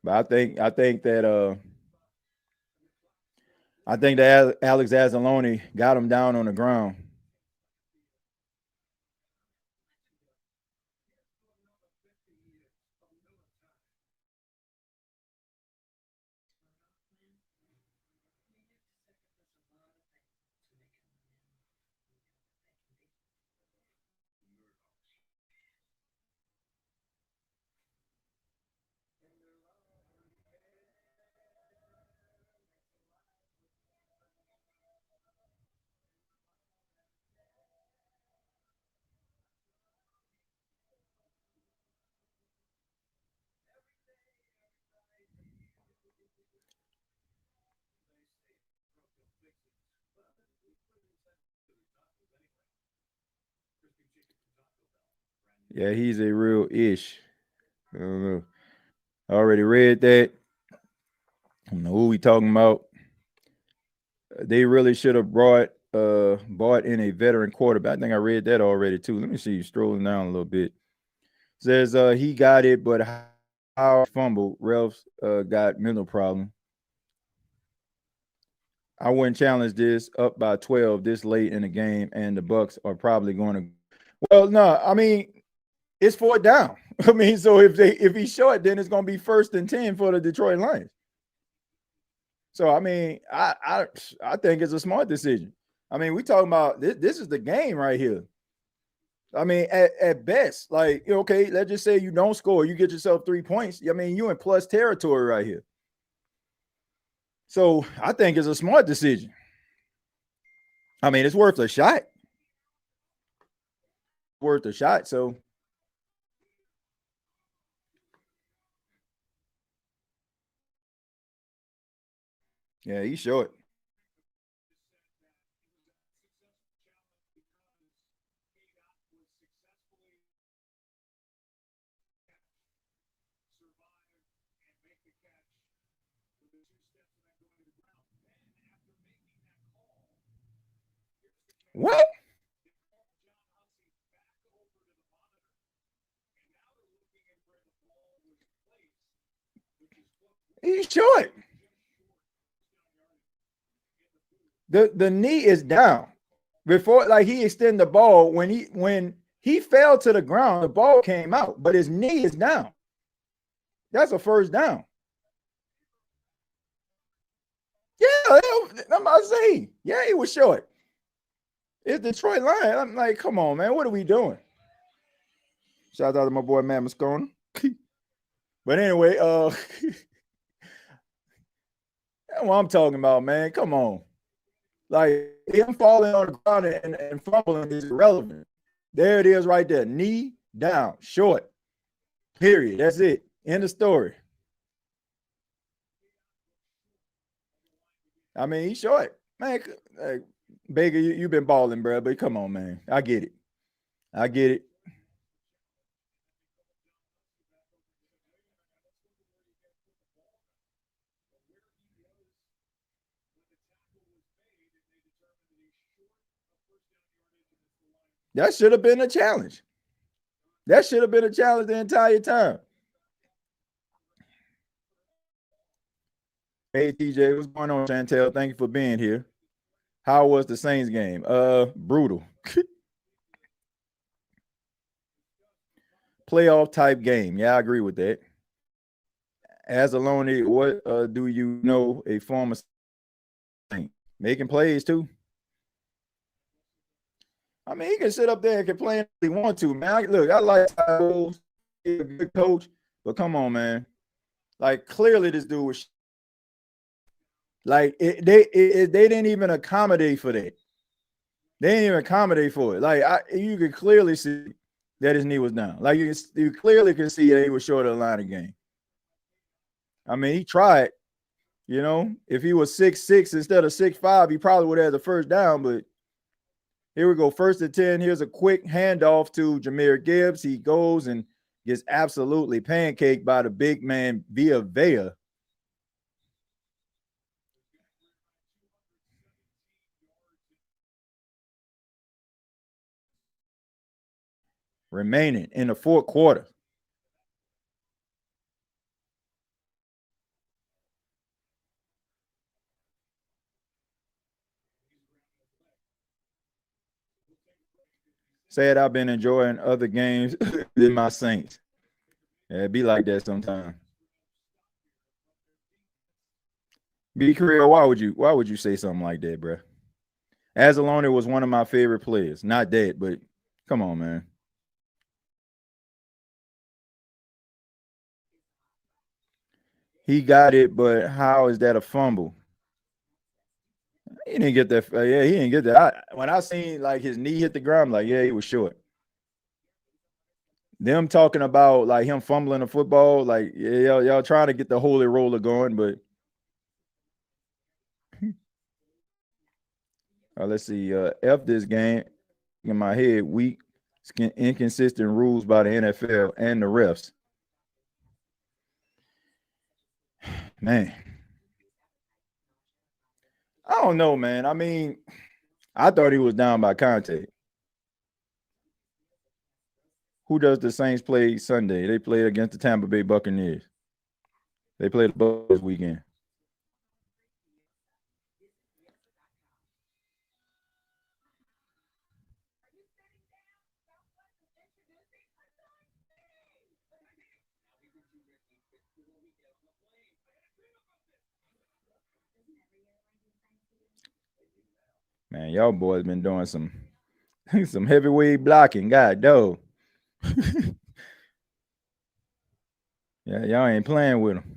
But I think that Alex Anzalone got him down on the ground. Yeah, he's a real ish. I don't know. I already read that. I don't know who we talking about. They really should have bought in a veteran quarterback. I think I read that already too. Let me see. Strolling down a little bit. Says he got it, but how fumbled. Ralph's got mental problem. I wouldn't challenge this up by 12 this late in the game, and the Bucs are probably going to. Well, no, I mean it's fourth down. I mean, so if he's short, then it's going to be 1st and 10 for the Detroit Lions. So I mean, I think it's a smart decision. I mean, we talking about this is the game right here. I mean, at best, like okay, let's just say you don't score, you get yourself 3 points. I mean, you in plus territory right here. So I think it's a smart decision. I mean, it's worth a shot. Worth a shot. So yeah, he's short. What? He's short. The knee is down. Before like he extended the ball when he fell to the ground, the ball came out, but his knee is down. That's a first down. Yeah, I'm about to say, yeah, he was short. It's Detroit Lions. I'm like, come on, man, what are we doing? Shout out to my boy Matt Moscona. But anyway, that's what I'm talking about, man. Come on. Like him falling on the ground and fumbling is irrelevant. There it is right there. Knee down, short. Period. That's it. End of story. I mean, he's short. Man, Baker, you've been balling, bro, but come on, man. I get it. I get it. That should have been a challenge. That should have been a challenge the entire time. Hey, TJ, what's going on, Chantel? Thank you for being here. How was the Saints game? Brutal. Playoff type game. Yeah, I agree with that. As Aloni, what do you know a former Saint? making plays too. I mean, he can sit up there and complain if he want to, man. Look, I like Ty Wolves. He's a good coach, but come on, man. Like, clearly this dude was like they didn't even accommodate for that. They didn't even accommodate for it. Like, you could clearly see that his knee was down. Like, you clearly can see that he was short of the line of game. I mean, he tried. You know, if he was 6'6" instead of 6'5", he probably would have the first down. But here we go, 1st and 10. Here's a quick handoff to Jahmyr Gibbs. He goes and gets absolutely pancaked by the big man Via Vea. Remaining in the fourth quarter. Said I've been enjoying other games than my Saints. Yeah, it be like that sometimes. Be Creole, why would you say something like that, bro? Azalone was one of my favorite players. Not that, but come on, man. He got it, but how is that a fumble? He didn't get that. Yeah, he didn't get that. When I seen like his knee hit the ground, I'm like, yeah, he was short. Them talking about like him fumbling the football, like yeah, y'all trying to get the holy roller going, but let's see. F this game in my head. Weak, inconsistent rules by the NFL and the refs. Man, I don't know, man. I mean, I thought he was down by contact. Who does the Saints play Sunday? They played against the Tampa Bay Buccaneers. They played the Bucs this weekend. Man, y'all boys been doing some some heavyweight blocking. God, dog. Yeah, y'all ain't playing with them.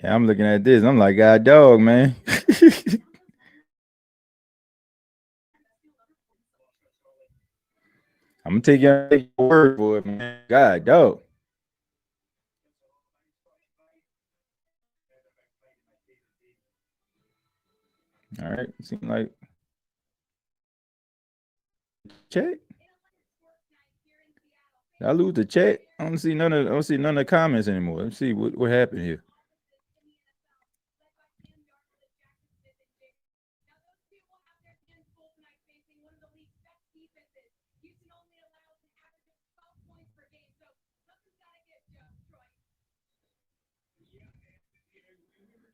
Yeah, I'm looking at this. I'm like, God, dog, man. I'm gonna take your word for it, man. God, dog. All right, seem like check. I lose the chat. I don't see none of the comments anymore. Let's see what happened here.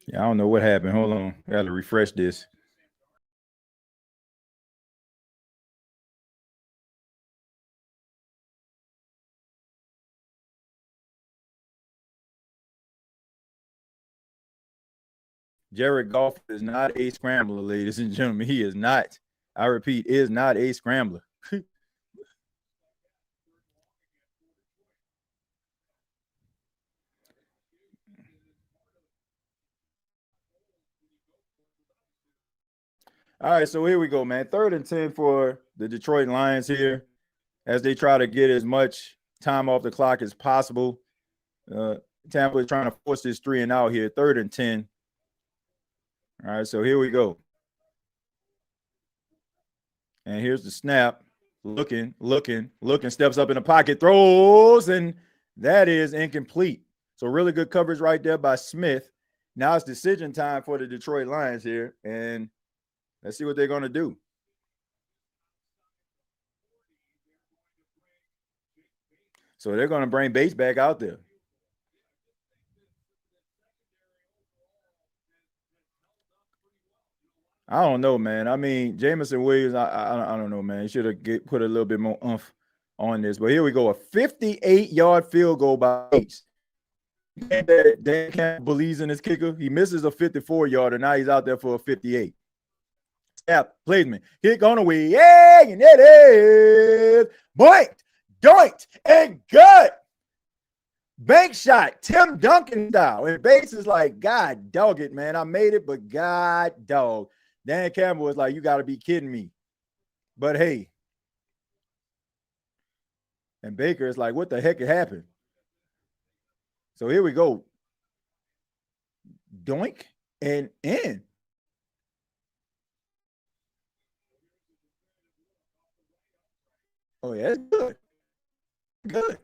Yeah, I don't know what happened. Hold on. I gotta refresh this. Jared Goff is not a scrambler, ladies and gentlemen. He is not. I repeat, is not a scrambler. All right, so here we go, man. 3rd and 10 for the Detroit Lions here as they try to get as much time off the clock as possible. Tampa is trying to force this 3 and out here. 3rd and 10. All right, so here we go. And here's the snap. Looking, steps up in the pocket, throws, and that is incomplete. So really good coverage right there by Smith. Now it's decision time for the Detroit Lions here, and let's see what they're going to do. So they're going to bring Bates back out there. I don't know, man. I mean, Jameson Williams, I don't know, man. He should have put a little bit more oomph on this. But here we go. A 58-yard field goal by Bates. Dan Campbell believes in his kicker. He misses a 54-yarder. Now he's out there for a 58. Snap, placement, kick on the way. Yeah, and it is boinked, doinked, and good. Bank shot, Tim Duncan style. And Bates is like, God dog it, man. I made it, but God dog. Dan Campbell was like, you got to be kidding me. But hey. And Baker is like, what the heck happened? So here we go. Doink and in. Oh, yeah, that's good. Good.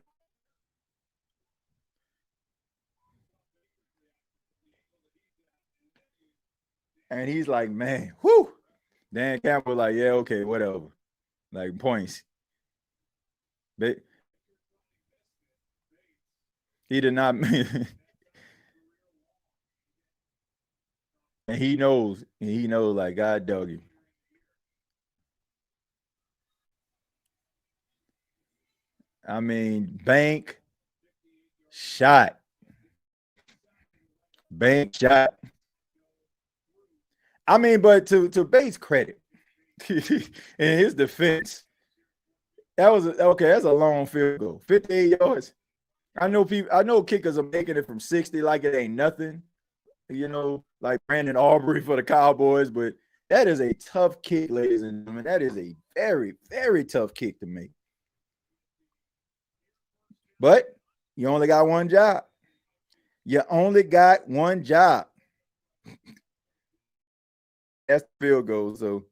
And he's like, man, whoo. Dan Campbell like, yeah, okay, whatever. Like points. But he did not. And he knows. Like, God dog you. I mean, bank shot. Bank shot. I mean, but to Bates' credit, in his defense, that was okay. That's a long field goal, 58 yards. I know kickers are making it from 60 like it ain't nothing, like Brandon Aubrey for the Cowboys, but that is a tough kick, ladies and gentlemen. That is a very, very tough kick to make. But you only got one job. You only got one job. That's the field goal. So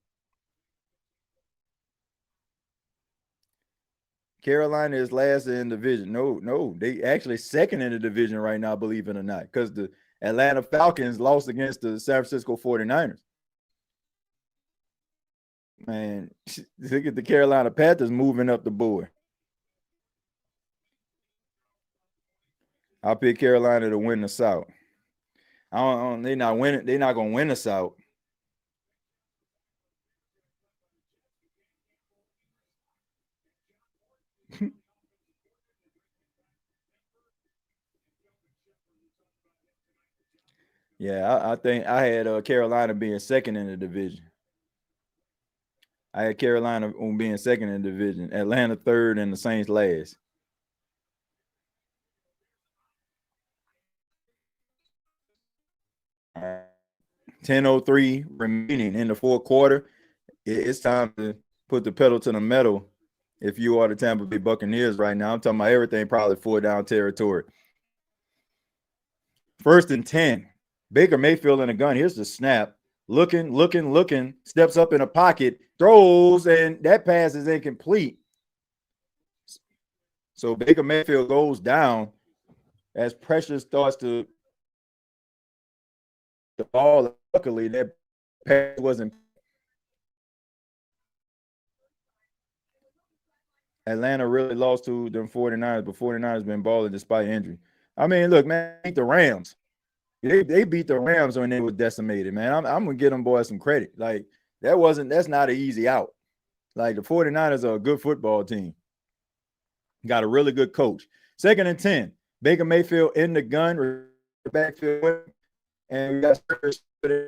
Carolina is last in the division. No, they actually second in the division right now, believe it or not, because the Atlanta Falcons lost against the San Francisco 49ers. Man, look at the Carolina Panthers moving up the board. I'll pick Carolina to win the South. They're not winning. They're not gonna win the South. Yeah, I think I had Carolina being second in the division. I had Carolina on being second in the division, Atlanta third, and the Saints last. All right. 10:03 remaining in the fourth quarter. It's time to put the pedal to the metal if you are the Tampa Bay Buccaneers right now. I'm talking about everything probably 4-down territory. 1st and 10. Baker Mayfield in a gun. Here's the snap. Looking, steps up in a pocket, throws, and that pass is incomplete. So Baker Mayfield goes down as pressure starts to the ball. Luckily, that pass wasn't. Atlanta really lost to them 49ers, but 49ers been balling despite injury. I mean, look, man, beat the Rams. They beat the Rams when they was decimated, man. I'm gonna give them boys some credit. Like, that's not an easy out. Like, the 49ers are a good football team. Got a really good coach. 2nd and 10. Baker Mayfield in the gun, backfield, and we got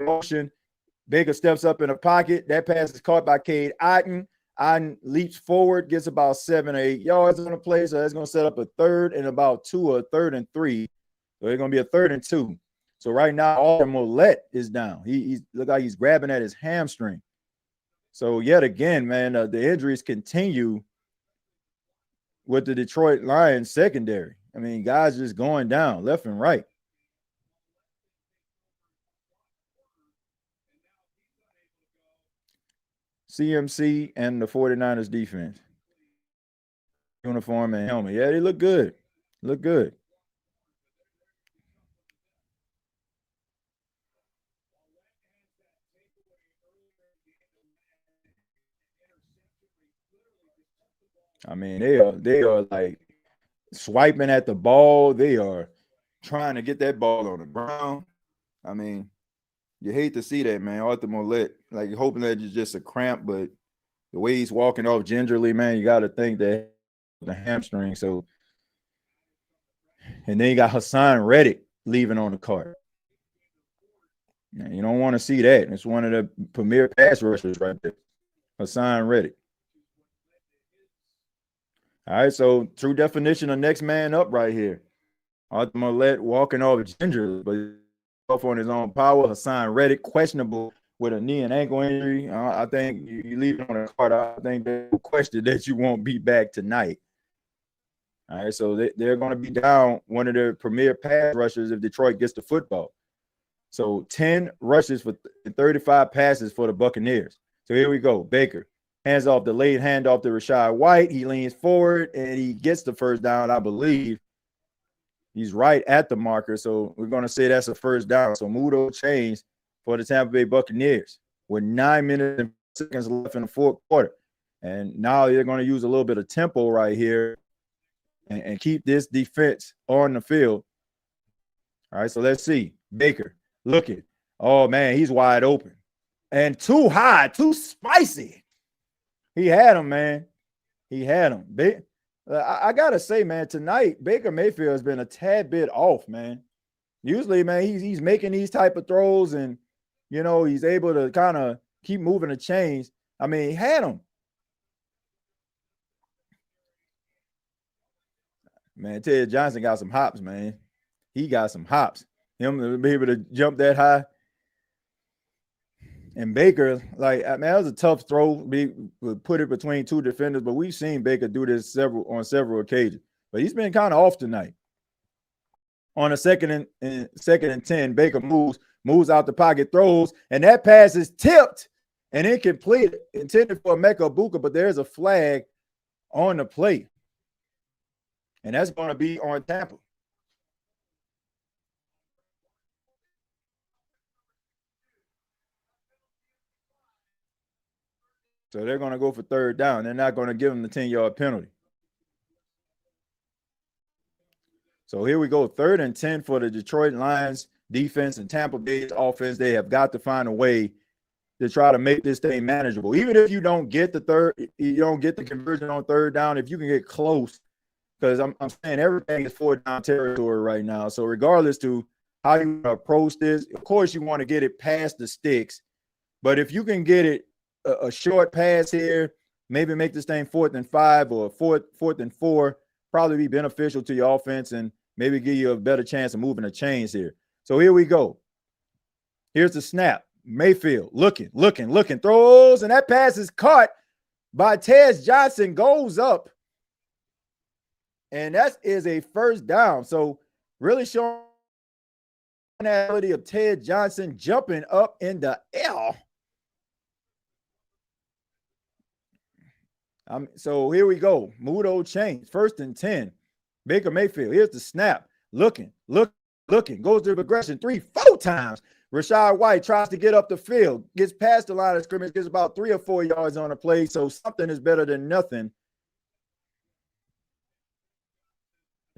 motion. Baker steps up in the pocket. That pass is caught by Cade Otton. Otton leaps forward, gets about 7 or 8 yards on the play. So that's going to set up a 3rd and about 2 or 3rd and 3. So it's going to be a 3rd and 2. So right now, all Mollett is down. He's look like he's grabbing at his hamstring. So yet again, man, the injuries continue with the Detroit Lions secondary. I mean, guys just going down left and right. CMC and the 49ers defense. Uniform and helmet. Yeah, they look good. Look good. I mean, they are like swiping at the ball. They are trying to get that ball on the ground. I mean, you hate to see that, man. Arthur Mollett, like hoping that it's just a cramp, but the way he's walking off gingerly, man, you got to think that the hamstring. So, and then you got Hassan Reddick leaving on the card. You don't want to see that. It's one of the premier pass rushers right there, Hassan Reddick. All right, so true definition of next man up right here. Arthur Mollett walking off gingerly, but off on his own power. Hassan Reddick questionable with a knee and ankle injury. I think you leave it on the card. I think there's no question that you won't be back tonight. All right, so they're going to be down one of their premier pass rushers if Detroit gets the football. So 10 rushes for 35 passes for the Buccaneers. So here we go. Baker hands off the late handoff to Rachaad White. He leans forward and he gets the first down, I believe. He's right at the marker, so we're going to say that's a first down. So Mudo changed for the Tampa Bay Buccaneers with 9 minutes and seconds left in the fourth quarter. And now they're going to use a little bit of tempo right here and keep this defense on the field. All right, so let's see. Baker looking. Oh, man, he's wide open. And too high, too spicy. He had him, man. He had him. I got to say, man, tonight, Baker Mayfield has been a tad bit off, man. Usually, man, he's making these type of throws and, he's able to kind of keep moving the chains. I mean, he had him. Man, Ted Johnson got some hops, man. He got some hops. Him to be able to jump that high. And Baker, like, man, that was a tough throw. We put it between two defenders, but we've seen Baker do this on several occasions. But he's been kind of off tonight. On a second and 10, Baker moves out the pocket, throws, and that pass is tipped and incomplete, intended for Emeka Egbuka, but there's a flag on the play. And that's going to be on Tampa. So they're going to go for third down. They're not going to give them the 10-yard penalty. So here we go, 3rd and 10 for the Detroit Lions defense and Tampa Bay's offense. They have got to find a way to try to make this thing manageable. Even if you don't get the conversion on third down, if you can get close, because I'm saying everything is fourth down territory right now. So regardless to how you approach this, of course you want to get it past the sticks. But if you can get it a short pass here, maybe make this thing 4th and 5 or 4th and 4, probably be beneficial to your offense and maybe give you a better chance of moving the chains here. So here we go. Here's the snap. Mayfield looking, throws, and that pass is caught by Ted Johnson, goes up. And that is a first down. So really showing the ability of Ted Johnson jumping up in the air. So here we go. Mudo change. 1st and 10. Baker Mayfield. Here's the snap. Looking. Goes to the progression 3-4 times. Rachaad White tries to get up the field. Gets past the line of scrimmage. Gets about 3 or 4 yards on the play. So something is better than nothing.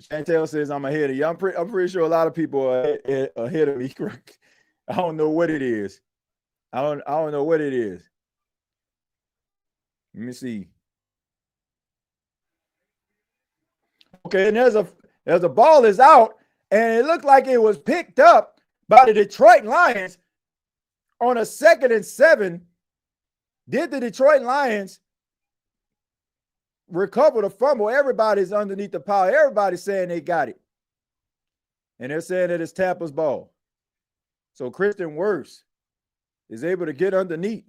Chantel says I'm ahead of you. I'm pretty sure a lot of people are ahead of me. I don't know what it is. I don't know what it is. Let me see. Okay, and there's a ball is out, and it looked like it was picked up by the Detroit Lions on a 2nd and 7. Did the Detroit Lions recover the fumble? Everybody's underneath the pile. Everybody's saying they got it. And they're saying that it's Tampa's ball. So Christian Wirfs is able to get underneath.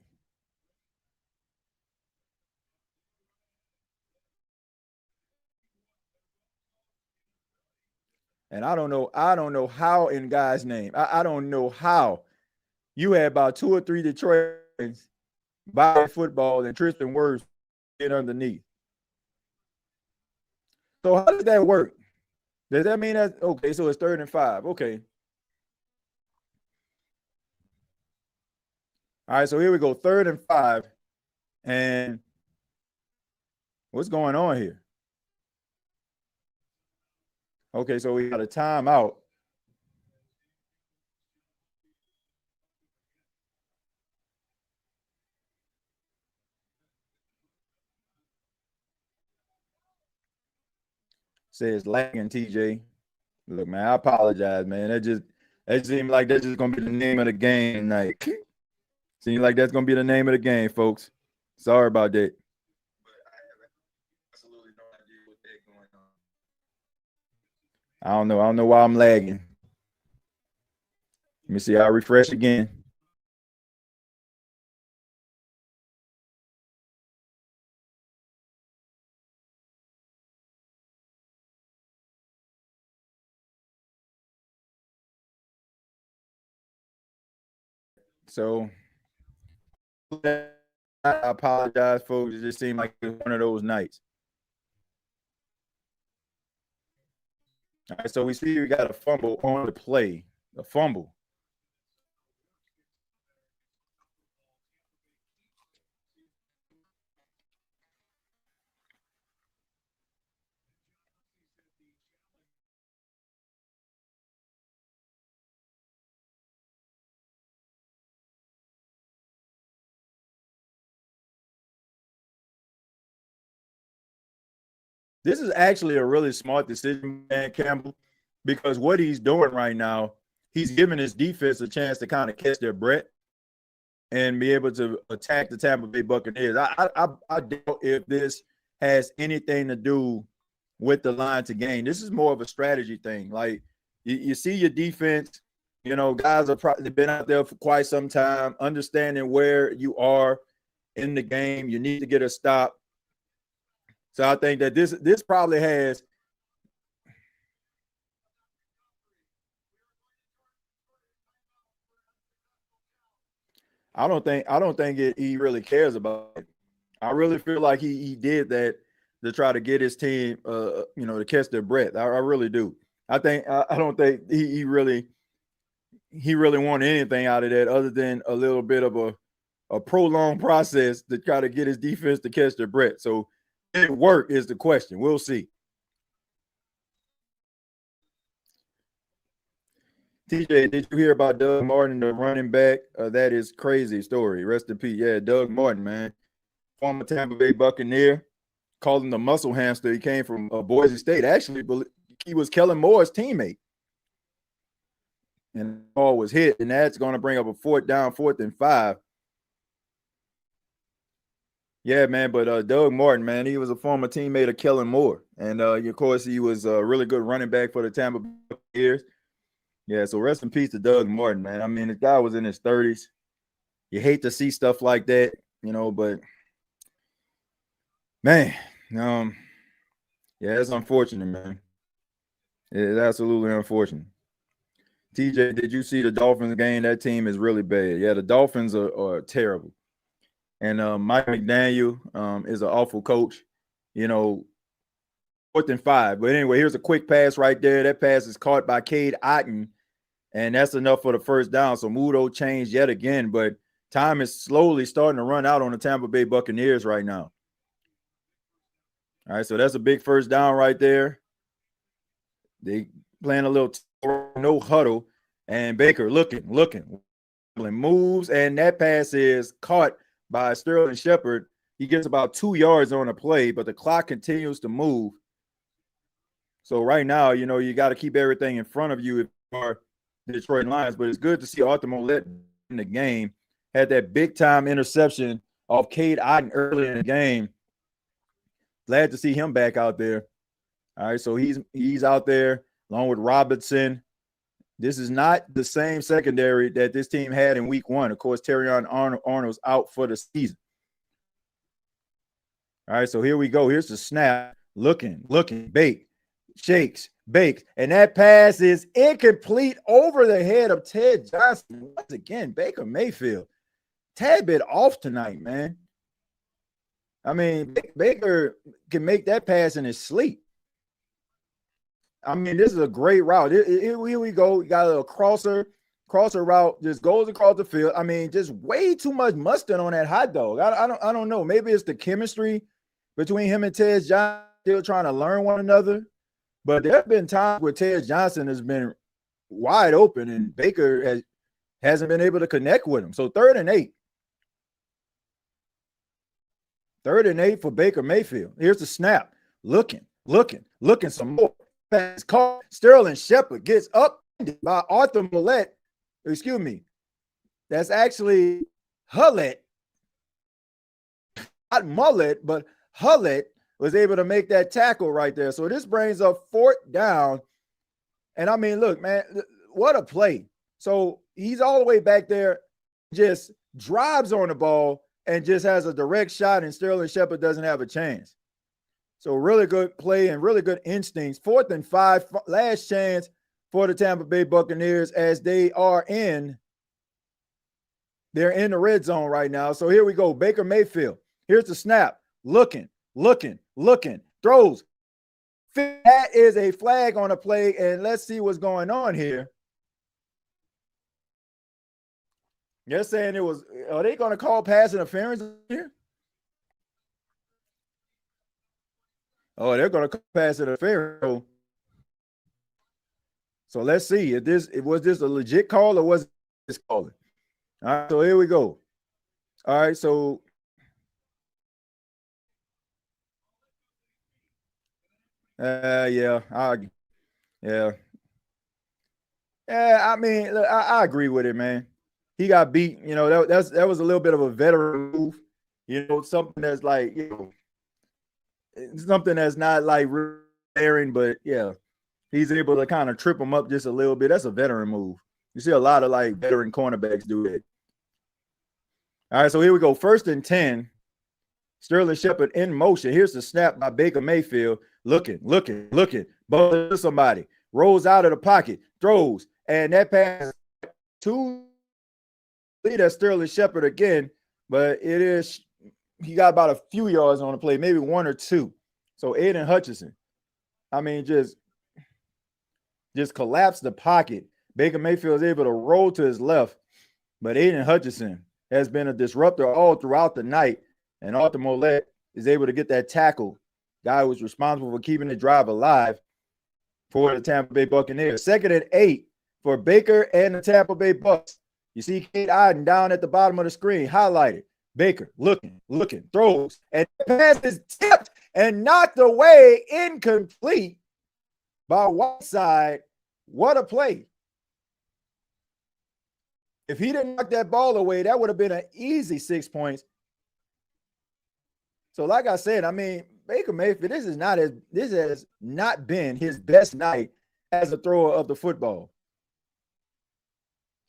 And I don't know how in God's name. I don't know how you had about 2 or 3 Detroitans buy football and Tristan Wirfs get underneath. So how does that work? Does that mean that okay? So it's 3rd and 5. Okay. All right. So here we go. 3rd and 5, and What's going on here? Okay, so we got a timeout. Says lagging, TJ. Look, man, I apologize, man. That seems like that's just gonna be the name of the game tonight. Seems like that's gonna be the name of the game, folks. Sorry about that. Absolutely no idea what they're going on. I don't know. I don't know why I'm lagging. Let me see. I'll refresh again. So I apologize, folks. It just seemed like it was one of those nights. All right, so we see we got a fumble on the play. A fumble. This is actually a really smart decision, man, Campbell, because what he's doing right now, he's giving his defense a chance to kind of catch their breath and be able to attack the Tampa Bay Buccaneers. I doubt if this has anything to do with the line to gain. This is more of a strategy thing. Like you see your defense, guys have probably been out there for quite some time, understanding where you are in the game. You need to get a stop. So I think that this probably has. I don't think he really cares about it. I really feel like he did that to try to get his team, to catch their breath. I really do. I don't think he really wanted anything out of that other than a little bit of a prolonged process to try to get his defense to catch their breath. So did it work is the question. We'll see. TJ, did you hear about Doug Martin, the running back? That is crazy story. Rest in peace. Yeah, Doug Martin, man. Former Tampa Bay Buccaneer, called him the muscle hamster. He came from Boise State. Actually, he was Kellen Moore's teammate. And the ball was hit, and that's going to bring up a 4th and 5. Yeah, man, but Doug Martin, man, he was a former teammate of Kellen Moore. And, of course, he was a really good running back for the Tampa Bay Buccaneers. Yeah, so rest in peace to Doug Martin, man. I mean, the guy was in his 30s. You hate to see stuff like that, but man, yeah, it's unfortunate, man. It's absolutely unfortunate. TJ, did you see the Dolphins game? That team is really bad. Yeah, the Dolphins are terrible. And Mike McDaniel is an awful coach. 4th and 5. But anyway, here's a quick pass right there. That pass is caught by Cade Otton. And that's enough for the first down. So Mudo changed yet again, but time is slowly starting to run out on the Tampa Bay Buccaneers right now. All right, so that's a big first down right there. They playing a little no huddle, and Baker looking, moves, and that pass is caught by Sterling Shepard. He gets about 2 yards on the play, but the clock continues to move. So right now, you got to keep everything in front of you if you are the Detroit Lions, but it's good to see Arthur Mollett in the game. Had that big-time interception off Cade Otton early in the game. Glad to see him back out there. All right, so he's out there along with Robertson. This is not the same secondary that this team had in week 1. Of course, Terrion Arnold's out for the season. All right, so here we go. Here's the snap. Looking, bait, shakes, bakes, and that pass is incomplete over the head of Ted Johnson. Once again, Baker Mayfield, tad bit off tonight, man. I mean, Baker can make that pass in his sleep. I mean, this is a great route. Here we go. You got a crosser route, just goes across the field. I mean, just way too much mustard on that hot dog. I don't know. Maybe it's the chemistry between him and Ted Johnson, still trying to learn one another. But there have been times where Ted Johnson has been wide open and Baker hasn't been able to connect with him. So 3rd and 8. 3rd and 8 for Baker Mayfield. Here's the snap. Looking some more. Pass caught. Sterling Shepard gets up by Arthur Millette. Excuse me. That's actually Hullett. Not Mullet, but Hullett was able to make that tackle right there. So this brings up 4th down. And I mean, look, man, what a play. So he's all the way back there, just drives on the ball and just has a direct shot, and Sterling Shepard doesn't have a chance. So really good play and really good instincts. 4th and 5, last chance for the Tampa Bay Buccaneers as they're in the red zone right now. So here we go. Baker Mayfield. Here's the snap. Looking, throws. That is a flag on a play, and let's see what's going on here. They're saying are they going to call pass interference here? Oh, they're going to call pass interference. So let's see. Was this a legit call or was this calling? All right, so here we go. All right, so yeah. I mean, I agree with it, man. He got beat. You know, that was a little bit of a veteran move. You know, something that's like, something that's not like daring, but yeah, he's able to kind of trip him up just a little bit. That's a veteran move. You see a lot of like veteran cornerbacks do it. All right, so here we go. 1st and 10. Sterling Shepard in motion. Here's the snap by Baker Mayfield. Looking. Ball to somebody. Rolls out of the pocket. Throws. And that pass to that Sterling Shepard again. But he got about a few yards on the play, maybe 1 or 2. So Aiden Hutchinson, I mean, just collapsed the pocket. Baker Mayfield is able to roll to his left. But Aiden Hutchinson has been a disruptor all throughout the night. And Arthur Millette is able to get that tackle. Guy was responsible for keeping the drive alive for the Tampa Bay Buccaneers. 2nd and 8 for Baker and the Tampa Bay Bucs. You see Kate Iden down at the bottom of the screen, highlighted. Baker looking, throws, and the pass is tipped and knocked away, incomplete by Whiteside. What a play. If he didn't knock that ball away, that would have been an easy 6 points. So like I said, I mean, Baker Mayfield, this has not been his best night as a thrower of the football.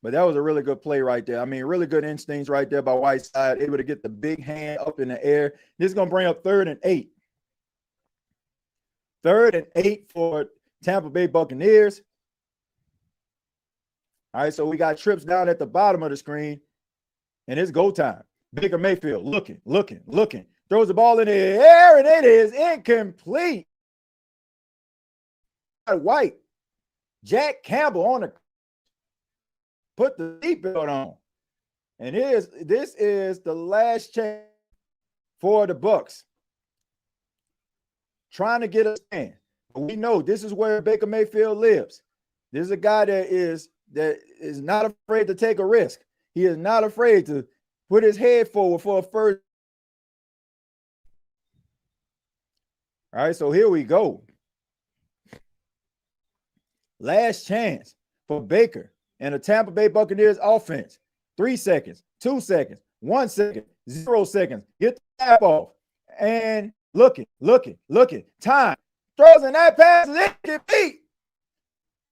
But that was a really good play right there. I mean, really good instincts right there by Whiteside, able to get the big hand up in the air. This is going to bring up 3rd and 8. 3rd and 8 for Tampa Bay Buccaneers. All right, so we got trips down at the bottom of the screen, and it's go time. Baker Mayfield looking. Throws the ball in the air, and it is incomplete. White. Jack Campbell on the put the seatbelt on. And this is the last chance for the Bucs. Trying to get us in. But we know this is where Baker Mayfield lives. This is a guy that is not afraid to take a risk. He is not afraid to put his head forward for a first. All right, so here we go. Last chance for Baker and the Tampa Bay Buccaneers offense. 3 seconds, 2 seconds, 1 second, 0 seconds. Get the tap off. And looking. Time. Throws in that pass is incomplete.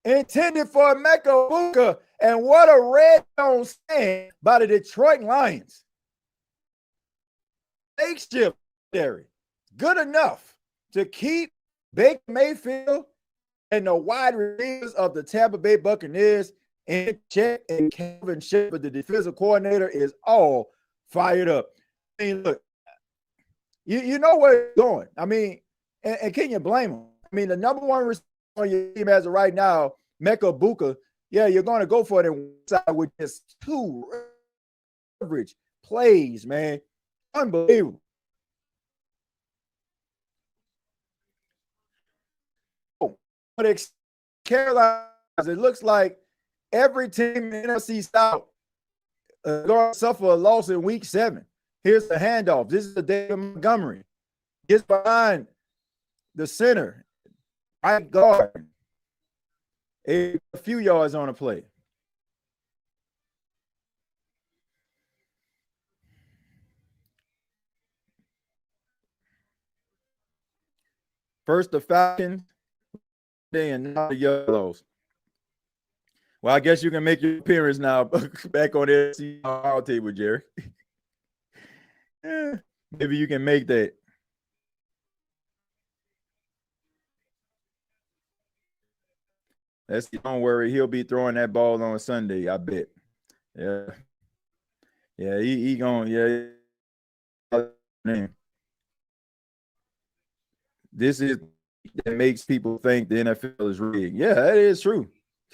Intended for Mecca Buka. And what a red zone stand by the Detroit Lions. Makeshift theory. Good enough to keep Baker Mayfield and the wide receivers of the Tampa Bay Buccaneers in check, and Kevin Shepard, the defensive coordinator, is all fired up. I mean, look, you know where it's going. I mean, and can you blame him? I mean, the number one receiver on your team as of right now, Mecca Buka, yeah, you're going to go for it inside with just 2 coverage plays, man. Unbelievable. But Carolina, it looks like every team in the NFC South going to suffer a loss in week 7. Here's the handoff. This is the David Montgomery. Gets behind the center, right guard. A few yards on the play. First the Falcons, and now the Yellows. Well, I guess you can make your appearance now back on the NFC table, Jerry. Yeah, maybe you can make that. Don't worry, he'll be throwing that ball on Sunday, I bet. Yeah. Yeah, he gonna, yeah. This is that makes people think the NFL is rigged. Yeah, that is true.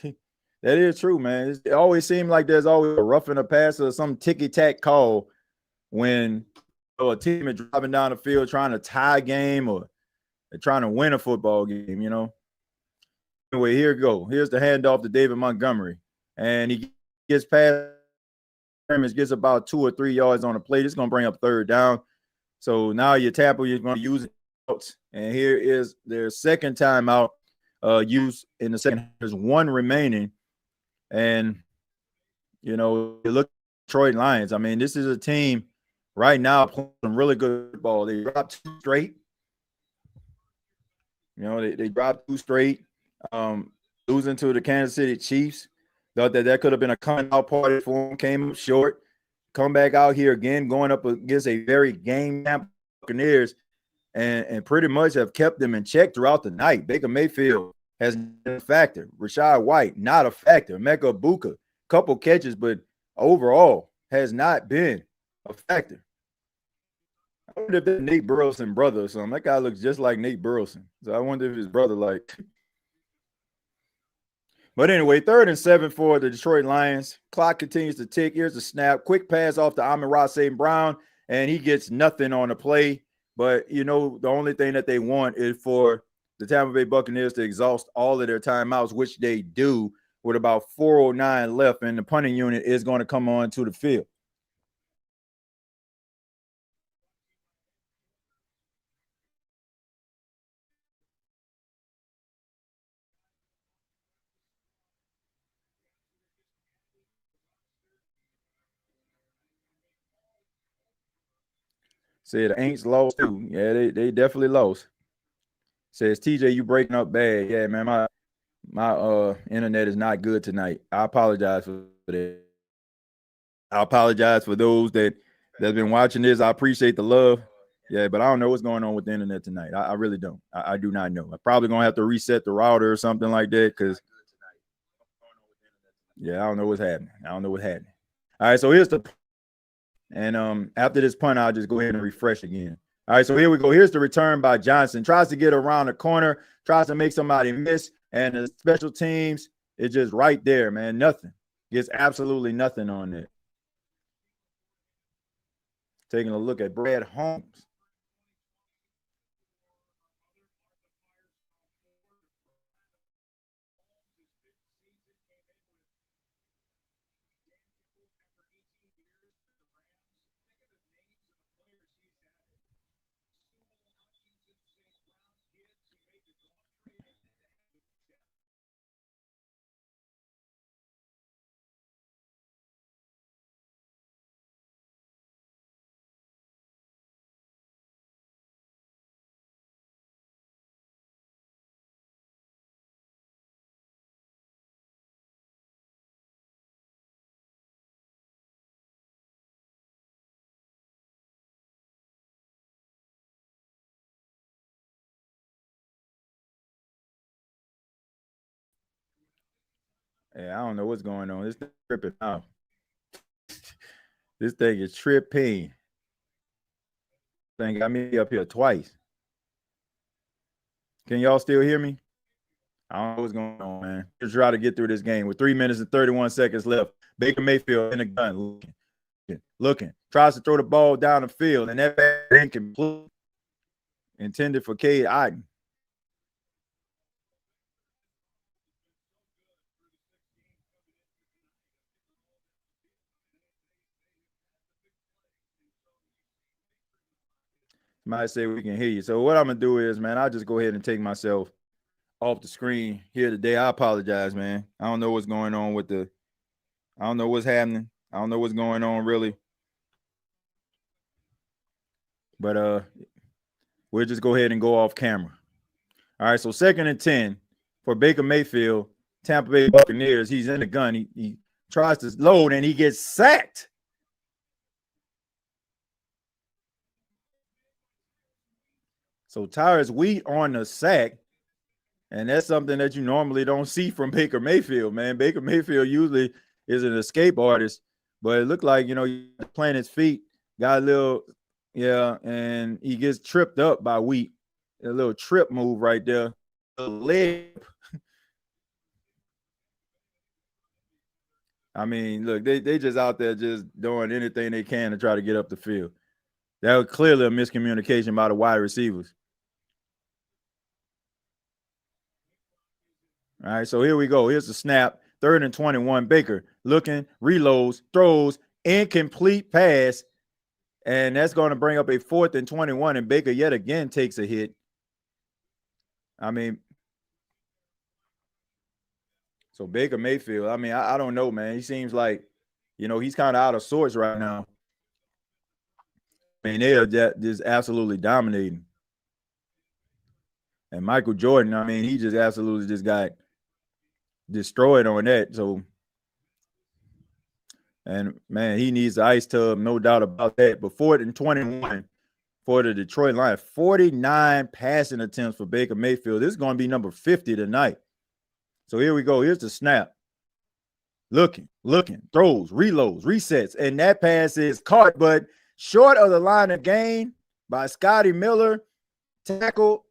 That is true, man. It always seems like there's always a roughing a passer or some ticky-tack call when a team is driving down the field trying to tie a game or trying to win a football game, you know. Anyway, here we go. Here's the handoff to David Montgomery. And he gets past him, gets about 2 or 3 yards on the play. This is going to bring up third down. So now your tackle, you're going to use it. And here is their second timeout use in the second. There's one remaining. And, you know, you look at Detroit Lions. I mean, this is a team right now playing some really good football. They dropped 2 straight. You know, they dropped 2 straight, losing to the Kansas City Chiefs. Thought that could have been a coming out party for them. Came up short. Come back out here again, going up against a very game Tampa Buccaneers, and pretty much have kept them in check throughout the night. Baker Mayfield has been a factor. Rashad White, not a factor. Mecca Buka, couple catches, but overall has not been a factor. I wonder if that's Nate Burleson brother or something. That guy looks just like Nate Burleson. So I wonder if his brother like. But anyway, 3rd and 7 for the Detroit Lions. Clock continues to tick. Here's the snap. Quick pass off to Amon-Ra St. Brown, and he gets nothing on the play. But, you know, the only thing that they want is for the Tampa Bay Buccaneers to exhaust all of their timeouts, which they do with about 4:09 left, and the punting unit is going to come on to the field. Said the Aints lost too. Yeah, they definitely lost. Says TJ, you breaking up bad. Yeah, man, my internet is not good tonight. I apologize for that. I apologize for those that's been watching this. I appreciate the love. Yeah, but I don't know what's going on with the internet tonight. I really don't. I do not know. I'm probably gonna have to reset the router or something like that because I don't know what's happening. All right, so here's the and after this punt, I'll just go ahead and refresh again. All right, so here we go. Here's the return by Johnson. Tries to get around the corner, tries to make somebody miss, and the special teams is just right there, man. Nothing. Gets absolutely nothing on it. Taking a look at Brad Holmes. Yeah, I don't know what's going on. This thing is tripping out. This thing is tripping. Thing got me up here twice. Can y'all still hear me? I don't know what's going on, man. Just try to get through this game with 3 minutes and 31 seconds left. Baker Mayfield in the gun, looking, tries to throw the ball down the field, and that incomplete. Intended for Cade Otten. Somebody say we can hear you. So what I'm gonna do is, man, I'll just go ahead and take myself off the screen here today. I apologize, man. I don't know what's going on with the. I don't know what's happening. I don't know what's going on really. But we'll just go ahead and go off camera. All right. So 2nd and 10 for Baker Mayfield, Tampa Bay Buccaneers. He's in the gun. He tries to load and he gets sacked. So Tyrus Wheat on the sack. And that's something that you normally don't see from Baker Mayfield, man. Baker Mayfield usually is an escape artist, but it looked like, playing his feet, got a little, and he gets tripped up by Wheat. A little trip move right there. A leg. I mean, look, they just out there just doing anything they can to try to get up the field. That was clearly a miscommunication by the wide receivers. All right, so here we go. Here's the snap. 3rd and 21. Baker looking, reloads, throws, incomplete pass. And that's going to bring up a 4th and 21. And Baker yet again takes a hit. I mean, so Baker Mayfield, I mean, I don't know, man. He seems like, he's kind of out of sorts right now. I mean, they are just absolutely dominating. And Michael Jordan, I mean, he just absolutely just got destroyed on that. So, and man, he needs the ice tub, no doubt about that. But 4th and 21 for the Detroit Lions, 49 passing attempts for Baker Mayfield. This is going to be number 50 tonight. So here we go. Here's the snap. Looking, throws, reloads, resets, and that pass is caught, but short of the line of gain by Scotty Miller, tackle,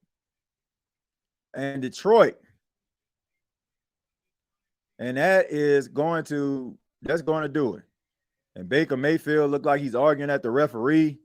and Detroit. And that's going to do it. And Baker Mayfield looked like he's arguing at the referee.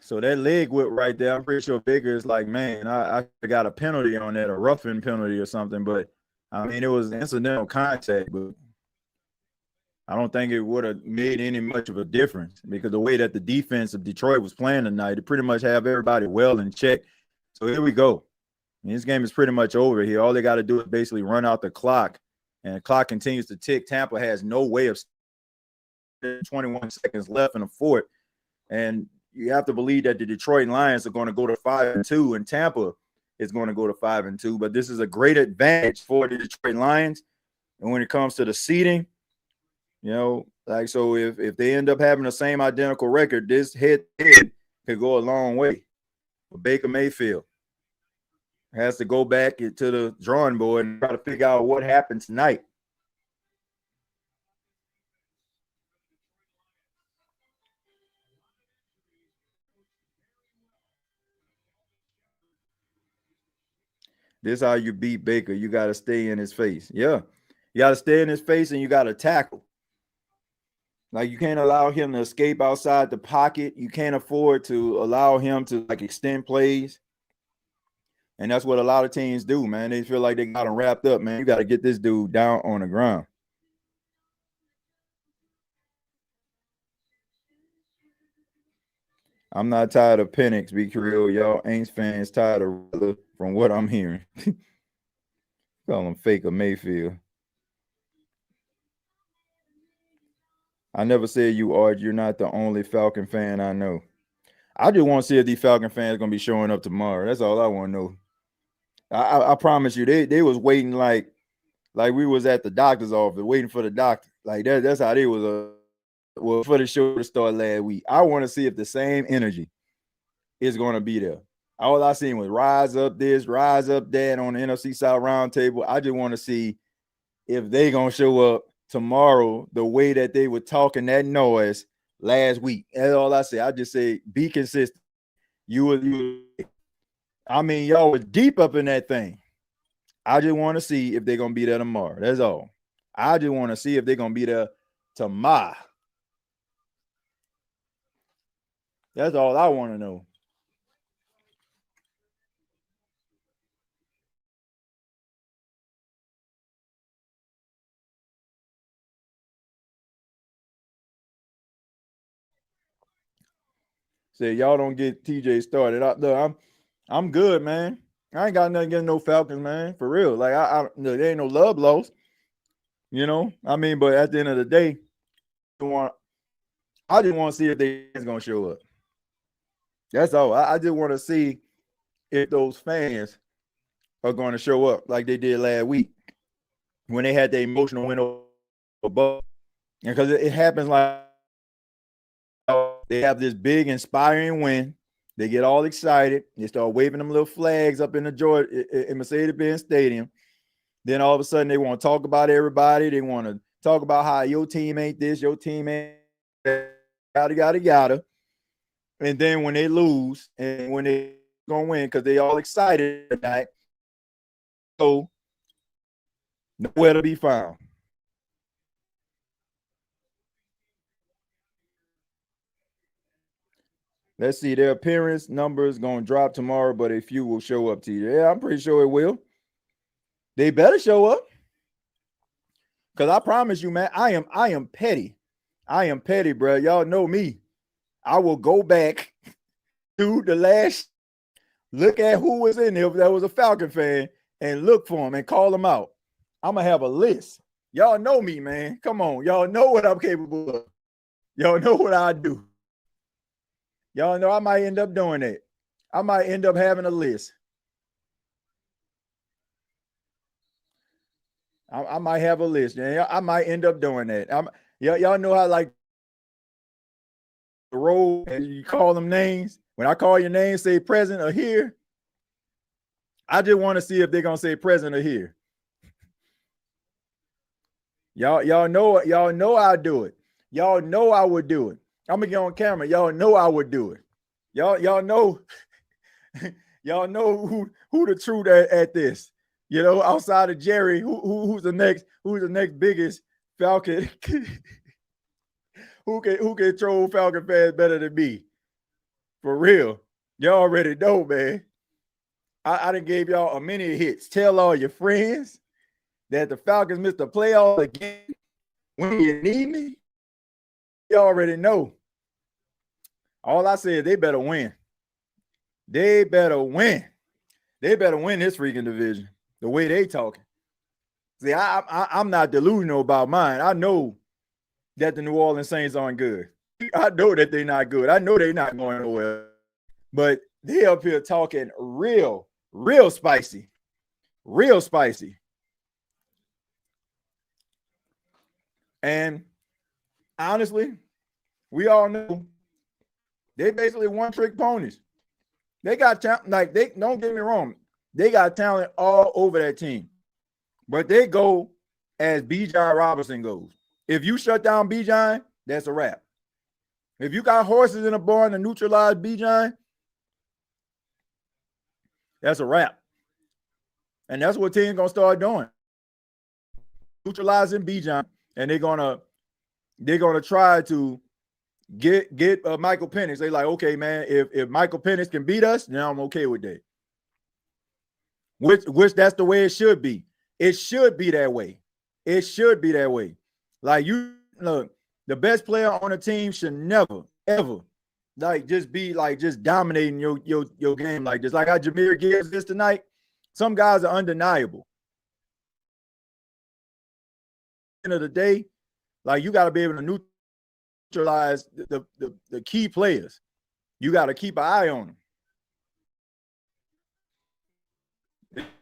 So that leg whip right there, I'm pretty sure Baker is like, man, I got a penalty on that, a roughing penalty or something. But I mean, it was incidental contact, but I don't think it would have made any much of a difference because the way that the defense of Detroit was playing tonight, it pretty much have everybody well in check. So here we go. This game is pretty much over here. All they got to do is basically run out the clock, and the clock continues to tick. Tampa has no way of 21 seconds left in the fourth, and you have to believe that the Detroit Lions are going to go to 5-2, and Tampa is going to go to 5-2. But this is a great advantage for the Detroit Lions. And when it comes to the seeding, so if they end up having the same identical record, this head-to-head could go a long way. But Baker Mayfield has to go back to the drawing board and try to figure out what happened tonight. This is how you beat Baker. You got to stay in his face. Yeah. You got to stay in his face and you got to tackle. Like, you can't allow him to escape outside the pocket. You can't afford to allow him to extend plays. And that's what a lot of teams do, man. They feel like they got him wrapped up, man. You got to get this dude down on the ground. I'm not tired of Penix, be real. Y'all Aints fans tired of from what I'm hearing. Call him Faker Mayfield. I never said you are. You're not the only Falcon fan I know. I just want to see if these Falcon fans going to be showing up tomorrow. That's all I want to know. I promise you, they was waiting like we was at the doctor's office waiting for the doctor. Like that's how they was for the show to start last week. I want to see if the same energy is going to be there. All I seen was rise up this, rise up that on the NFC South Roundtable. I just want to see if they going to show up tomorrow the way that they were talking that noise last week. That's all I say. I just say be consistent. I mean, y'all was deep up in that thing. I just want to see if they're going to be there tomorrow. That's all. I just want to see if they're going to be there tomorrow. That's all I want to know. Say y'all don't get TJ started. I'm good, man. I ain't got nothing against no Falcons, man. For real. Like there ain't no love lost. I mean, but at the end of the day, I just want to see if they're gonna show up. That's all. I just want to see if those fans are going to show up like they did last week when they had the emotional win over Bucs. And because it happens like they have this big inspiring win. They get all excited. They start waving them little flags up in the Mercedes-Benz Stadium. Then all of a sudden they want to talk about everybody. They want to talk about how your team ain't this, your team ain't yada. And then when they lose and when they gonna win because they all excited tonight, so nowhere to be found. Let's see, their appearance numbers gonna drop tomorrow, but a few will show up to you. Yeah, I'm pretty sure it will. They better show up. Cause I promise you, man, I am petty. I am petty, bro. Y'all know me. I will go back to the last, look at who was in there that was a Falcon fan and look for them and call them out. I'm gonna have a list. Y'all know me, man. Come on. Y'all know what I'm capable of. Y'all know what I do. Y'all know I might end up doing that. I might end up having a list. I might have a list. Yeah, I might end up doing that. Y'all know how like the roll and you call them names. When I call your name, say present or here. I just want to see if they're gonna say present or here. Y'all know I do it. Y'all know I would do it. I'm gonna get on camera. Y'all know I would do it. Y'all know y'all know who the truth at this. Outside of Jerry, who's the next biggest Falcon who can troll Falcon fans better than me? For real. Y'all already know, man. I done gave y'all a many hits. Tell all your friends that the Falcons missed the playoffs again when you need me. You already know. All I said, they better win. They better win. They better win this freaking division. The way they talking. See, I'm not delusional about mine. I know that the New Orleans Saints aren't good. I know that they're not good. I know they're not going nowhere. But they up here talking real spicy. Real spicy. And honestly, we all know they basically one-trick ponies. They got talent. Like, they don't get me wrong. They got talent all over that team. But they go as Bijan Robinson goes. If you shut down Bijan, that's a wrap. If you got horses in a barn to neutralize Bijan, that's a wrap. And that's what teams gonna start doing. Neutralizing Bijan, and they're gonna try to get Michael Penix. They like, okay, man, if Michael Penix can beat us, then I'm okay with that. Which that's the way it should be. It should be that way. It should be that way. Like, you look, the best player on a team should never, ever, like, just be like just dominating your game like this. Like how Jahmyr Gibbs is tonight. Some guys are undeniable. End of the day, like, you got to be able to neutralize the key players. You got to keep an eye on them.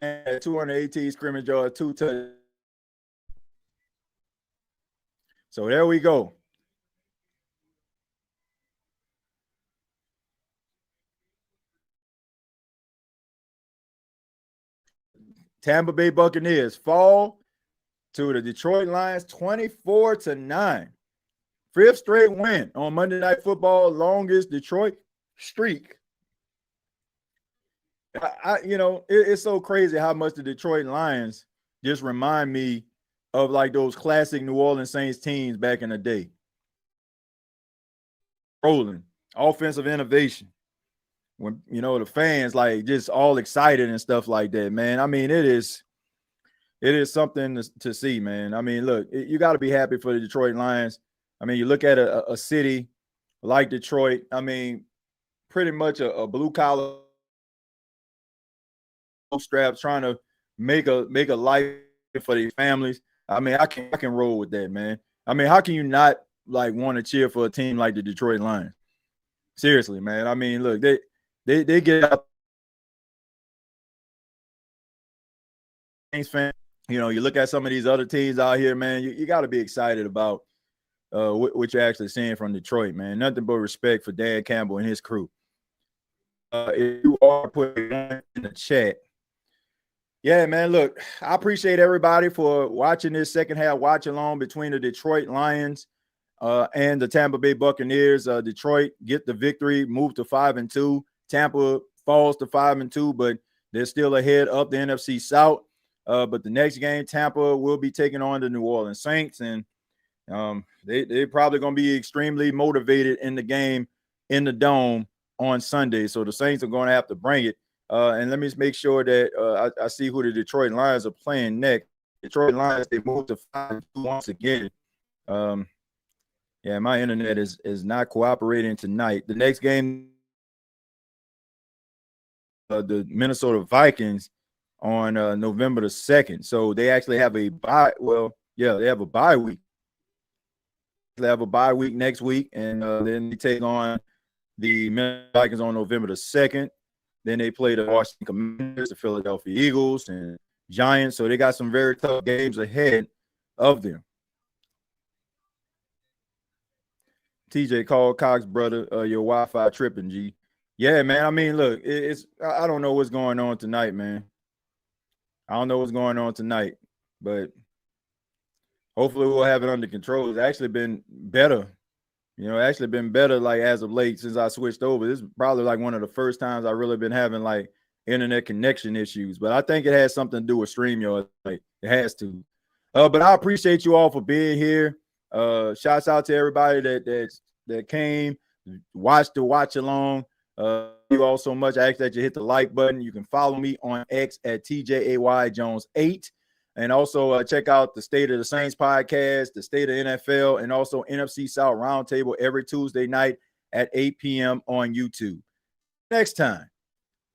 And 218 scrimmage yards, 2 touchdowns. So there we go. Tampa Bay Buccaneers fall to the Detroit Lions 24-9. Fifth straight win on Monday Night Football, longest Detroit streak It's so crazy how much the Detroit Lions just remind me of like those classic New Orleans Saints teams back in the day. Rolling, offensive innovation. When the fans like just all excited and stuff like that, man. I mean, it is something to see, man. I mean, look, you got to be happy for the Detroit Lions. I mean, you look at a city like Detroit. I mean, pretty much a blue collar straps trying to make a life for these families. I mean, I can roll with that, man. I mean, how can you not like want to cheer for a team like the Detroit Lions? Seriously, man. I mean, look, they get out fan. You look at some of these other teams out here, man. You got to be excited about what you're actually seeing from Detroit, man. Nothing but respect for Dan Campbell and his crew. If you are putting in the chat, yeah, man. Look, I appreciate everybody for watching this second half watch along between the Detroit Lions and the Tampa Bay Buccaneers. Detroit get the victory, move to 5-2. Tampa falls to 5-2, but they're still ahead of the NFC South. But the next game, Tampa will be taking on the New Orleans Saints, and they're probably going to be extremely motivated in the game in the Dome on Sunday. So the Saints are going to have to bring it. And let me just make sure that I see who the Detroit Lions are playing next. Detroit Lions, they moved to 5-2 once again. Yeah, my internet is not cooperating tonight. The next game, the Minnesota Vikings on November the 2nd. So they actually have a bye. Well, yeah, they have a bye week. They have a bye week next week, and then they take on the Minnesota Vikings on November the 2nd. Then they play the Washington Commanders, the Philadelphia Eagles, and Giants. So they got some very tough games ahead of them. TJ called Cox, brother, your Wi-Fi tripping, G. Yeah, man. I mean, look, I don't know what's going on tonight, man. I don't know what's going on tonight, but hopefully we'll have it under control. It's actually been better. Been better like as of late since I switched over. This is probably like one of the first times I really been having like internet connection issues. But I think it has something to do with StreamYard. Like it has to. But I appreciate you all for being here. Shouts out to everybody that came, watched the watch along. You all so much. I ask that you hit the like button. You can follow me on X at TJAYJones8. And also check out the State of the Saints podcast, the State of NFL, and also NFC South Roundtable every Tuesday night at 8 p.m. on YouTube. Next time,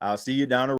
I'll see you down the road.